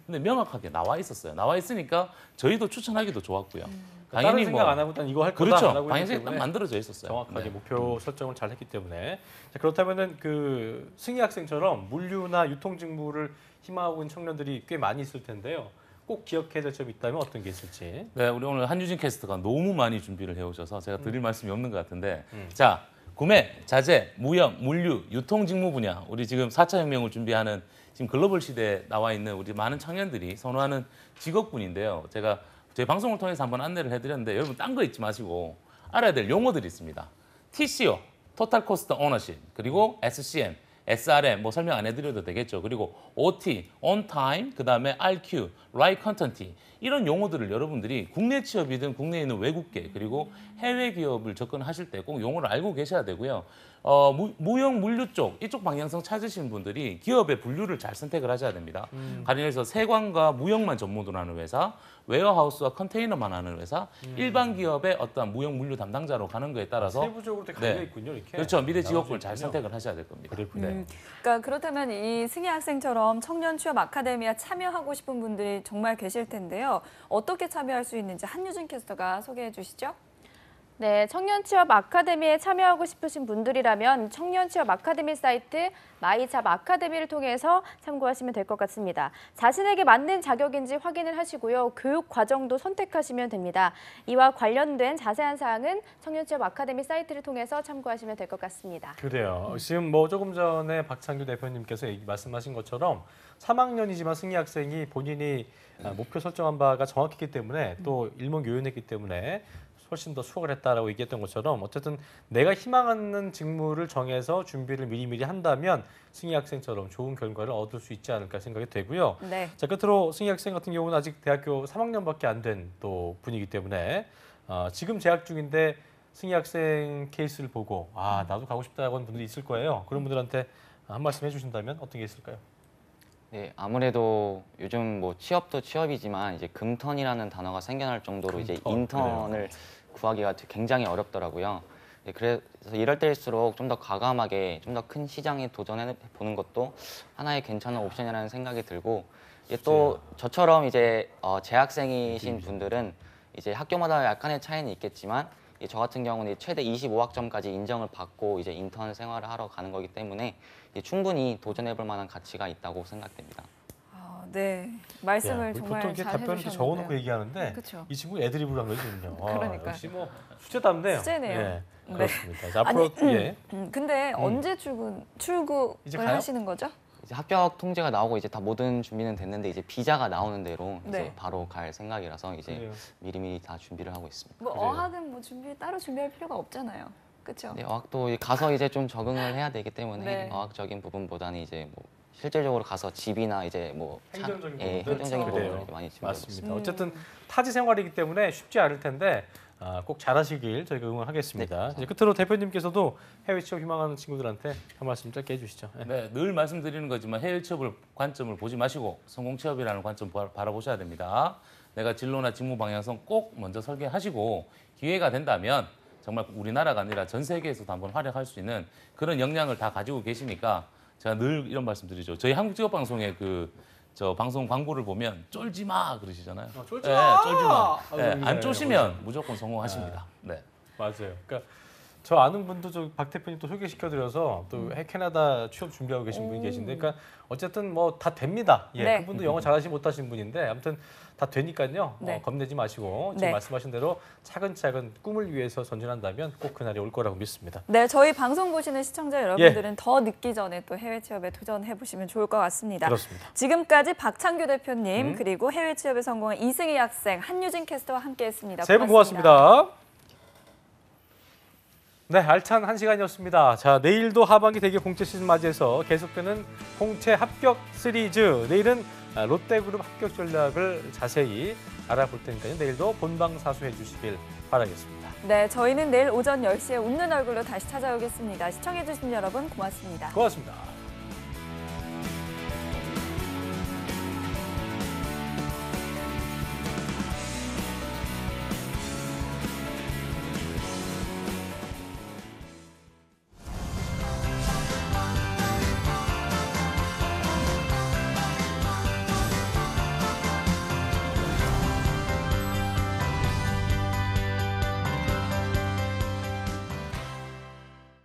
근데 명확하게 나와 있었어요. 나와 있으니까 저희도 추천하기도 좋았고요. 다른 생각 안 하고 난 이거 할 거다. 그렇죠. 방향성이 딱 만들어져 있었어요. 정확하게 목표 설정을 잘 했기 때문에. 자, 그렇다면은 그 승희 학생처럼 물류나 유통 직무를 희망하고 있는 청년들이 꽤 많이 있을 텐데요. 꼭 기억해야 될 점이 있다면 어떤 게 있을지. 네, 우리 오늘 한유진 캐스터가 너무 많이 준비를 해오셔서 제가 드릴 말씀이 없는 것 같은데 자, 구매, 자재, 무역, 물류, 유통 직무 분야 우리 지금 4차 혁명을 준비하는 지금 글로벌 시대에 나와 있는 우리 많은 청년들이 선호하는 직업군인데요. 제가 저희 방송을 통해서 한번 안내를 해드렸는데 여러분 딴 거 잊지 마시고 알아야 될 용어들이 있습니다. TCO, Total Cost Ownership, 그리고 SCM, SRM 뭐 설명 안 해드려도 되겠죠. 그리고 OT, On Time, 그 다음에 RQ, Right Content 이런 용어들을 여러분들이 국내 취업이든 국내에 있는 외국계 그리고 해외 기업을 접근하실 때 꼭 용어를 알고 계셔야 되고요. 무역, 물류 쪽 이쪽 방향성 찾으시는 분들이 기업의 분류를 잘 선택을 하셔야 됩니다. 가령해서 세관과 무역만 전문으로 하는 회사, 웨어하우스와 컨테이너만 하는 회사, 일반 기업의 어떤 무역, 물류 담당자로 가는 거에 따라서 세부적으로 갈려 있군요, 이렇게. 그렇죠. 미래 직업군을 잘 선택을 하셔야 될 겁니다. 그러니까 그렇다면 이 승희 학생처럼 청년 취업 아카데미에 참여하고 싶은 분들이 정말 계실 텐데요. 어떻게 참여할 수 있는지 한유진 캐스터가 소개해 주시죠. 네, 청년취업 아카데미에 참여하고 싶으신 분들이라면 청년취업 아카데미 사이트 마이잡 아카데미를 통해서 참고하시면 될 것 같습니다. 자신에게 맞는 자격인지 확인을 하시고요. 교육 과정도 선택하시면 됩니다. 이와 관련된 자세한 사항은 청년취업 아카데미 사이트를 통해서 참고하시면 될 것 같습니다. 그래요. 지금 뭐 조금 전에 박창규 대표님께서 말씀하신 것처럼 3학년이지만 승희 학생이 본인이 목표 설정한 바가 정확했기 때문에 또 일목요연했기 때문에 훨씬 더 수확을 했다라고 얘기했던 것처럼 어쨌든 내가 희망하는 직무를 정해서 준비를 미리미리 한다면 승희 학생처럼 좋은 결과를 얻을 수 있지 않을까 생각이 되고요. 네. 자, 끝으로 승희 학생 같은 경우는 아직 대학교 3학년밖에 안 된 또 분이기 때문에 지금 재학 중인데 승희 학생 케이스를 보고 나도 가고 싶다고 하는 분들이 있을 거예요. 그런 분들한테 한 말씀 해주신다면 어떤 게 있을까요? 네, 아무래도 요즘 뭐 취업도 취업이지만 이제 금턴이라는 단어가 생겨날 정도로 이제 인턴을 구하기가 굉장히 어렵더라고요. 네, 그래서 이럴 때일수록 좀 더 과감하게 좀 더 큰 시장에 도전해 보는 것도 하나의 괜찮은 옵션이라는 생각이 들고 또 저처럼 이제 재학생이신 분들은 이제 학교마다 약간의 차이는 있겠지만 저 같은 경우는 최대 25학점까지 인정을 받고 이제 인턴 생활을 하러 가는 거기 때문에 충분히 도전해볼 만한 가치가 있다고 생각됩니다. 네, 말씀을 정말 보통 이렇게 잘 답변을 해주셨는데요. 적어놓고 얘기하는데 그쵸. 이 친구 애드립으로 한 거거든요. 그러니까요. 역시 뭐 수제답네요. 수제네요. 예, 네. 그렇습니다. 자, 앞으로 근데 언제 출국을 하시는 거죠? 이제 합격 통지가 나오고 이제 다 모든 준비는 됐는데 이제 비자가 나오는 대로 네. 이제 바로 갈 생각이라서 이제 그래요. 미리미리 다 준비를 하고 있습니다. 뭐 어학은 뭐 따로 준비할 필요가 없잖아요. 그렇죠? 네, 어학도 가서 이제 좀 적응을 해야 되기 때문에 네. 어학적인 부분보다는 이제 뭐 실질적으로 가서 집이나 이제 뭐 행정적인 부분들. 행정적인 부분을 그래요. 이렇게 많이 준비하고 있습니다. 맞습니다. 어쨌든 타지 생활이기 때문에 쉽지 않을 텐데 꼭 잘하시길 저희가 응원하겠습니다. 네, 이제 끝으로 대표님께서도 해외 취업 희망하는 친구들한테 한 말씀 짧게 해주시죠. 네, 늘 말씀드리는 거지만 해외 취업을 관점을 보지 마시고 성공 취업이라는 관점 바라보셔야 됩니다. 내가 진로나 직무 방향성 꼭 먼저 설계하시고 기회가 된다면 정말 우리나라가 아니라 전 세계에서도 한번 활약할 수 있는 그런 역량을 다 가지고 계시니까 제가 늘 이런 말씀드리죠. 저희 한국직업방송의 저 방송 광고를 보면 쫄지 마 그러시잖아요. 쫄지 마. 쫄지 마. 네, 안 쫄시면 무조건 성공하십니다. 네. 맞아요. 그러니까 저 아는 분도 박 대표님 또 소개시켜드려서 또 캐나다 취업 준비하고 계신 분이 계신데, 그러니까 어쨌든 뭐 다 됩니다. 예, 네. 그분도 영어 잘하시 못하신 분인데 아무튼 다 되니까요. 네. 겁내지 마시고 지금 네. 말씀하신 대로 차근차근 꿈을 위해서 전진한다면 꼭 그날이 올 거라고 믿습니다. 네, 저희 방송 보시는 시청자 여러분들은 더 늦기 전에 또 해외 취업에 도전해 보시면 좋을 것 같습니다. 그렇습니다. 지금까지 박창규 대표님 그리고 해외 취업에 성공한 이승희 학생, 한유진 캐스터와 함께했습니다. 세 분 고맙습니다. 네, 알찬 한 시간이었습니다. 자, 내일도 하반기 대기업 공채 시즌 맞이해서 계속되는 공채 합격 시리즈. 내일은 롯데그룹 합격 전략을 자세히 알아볼 테니까요. 내일도 본방사수해 주시길 바라겠습니다. 네, 저희는 내일 오전 10시에 웃는 얼굴로 다시 찾아오겠습니다. 시청해 주신 여러분 고맙습니다. 고맙습니다.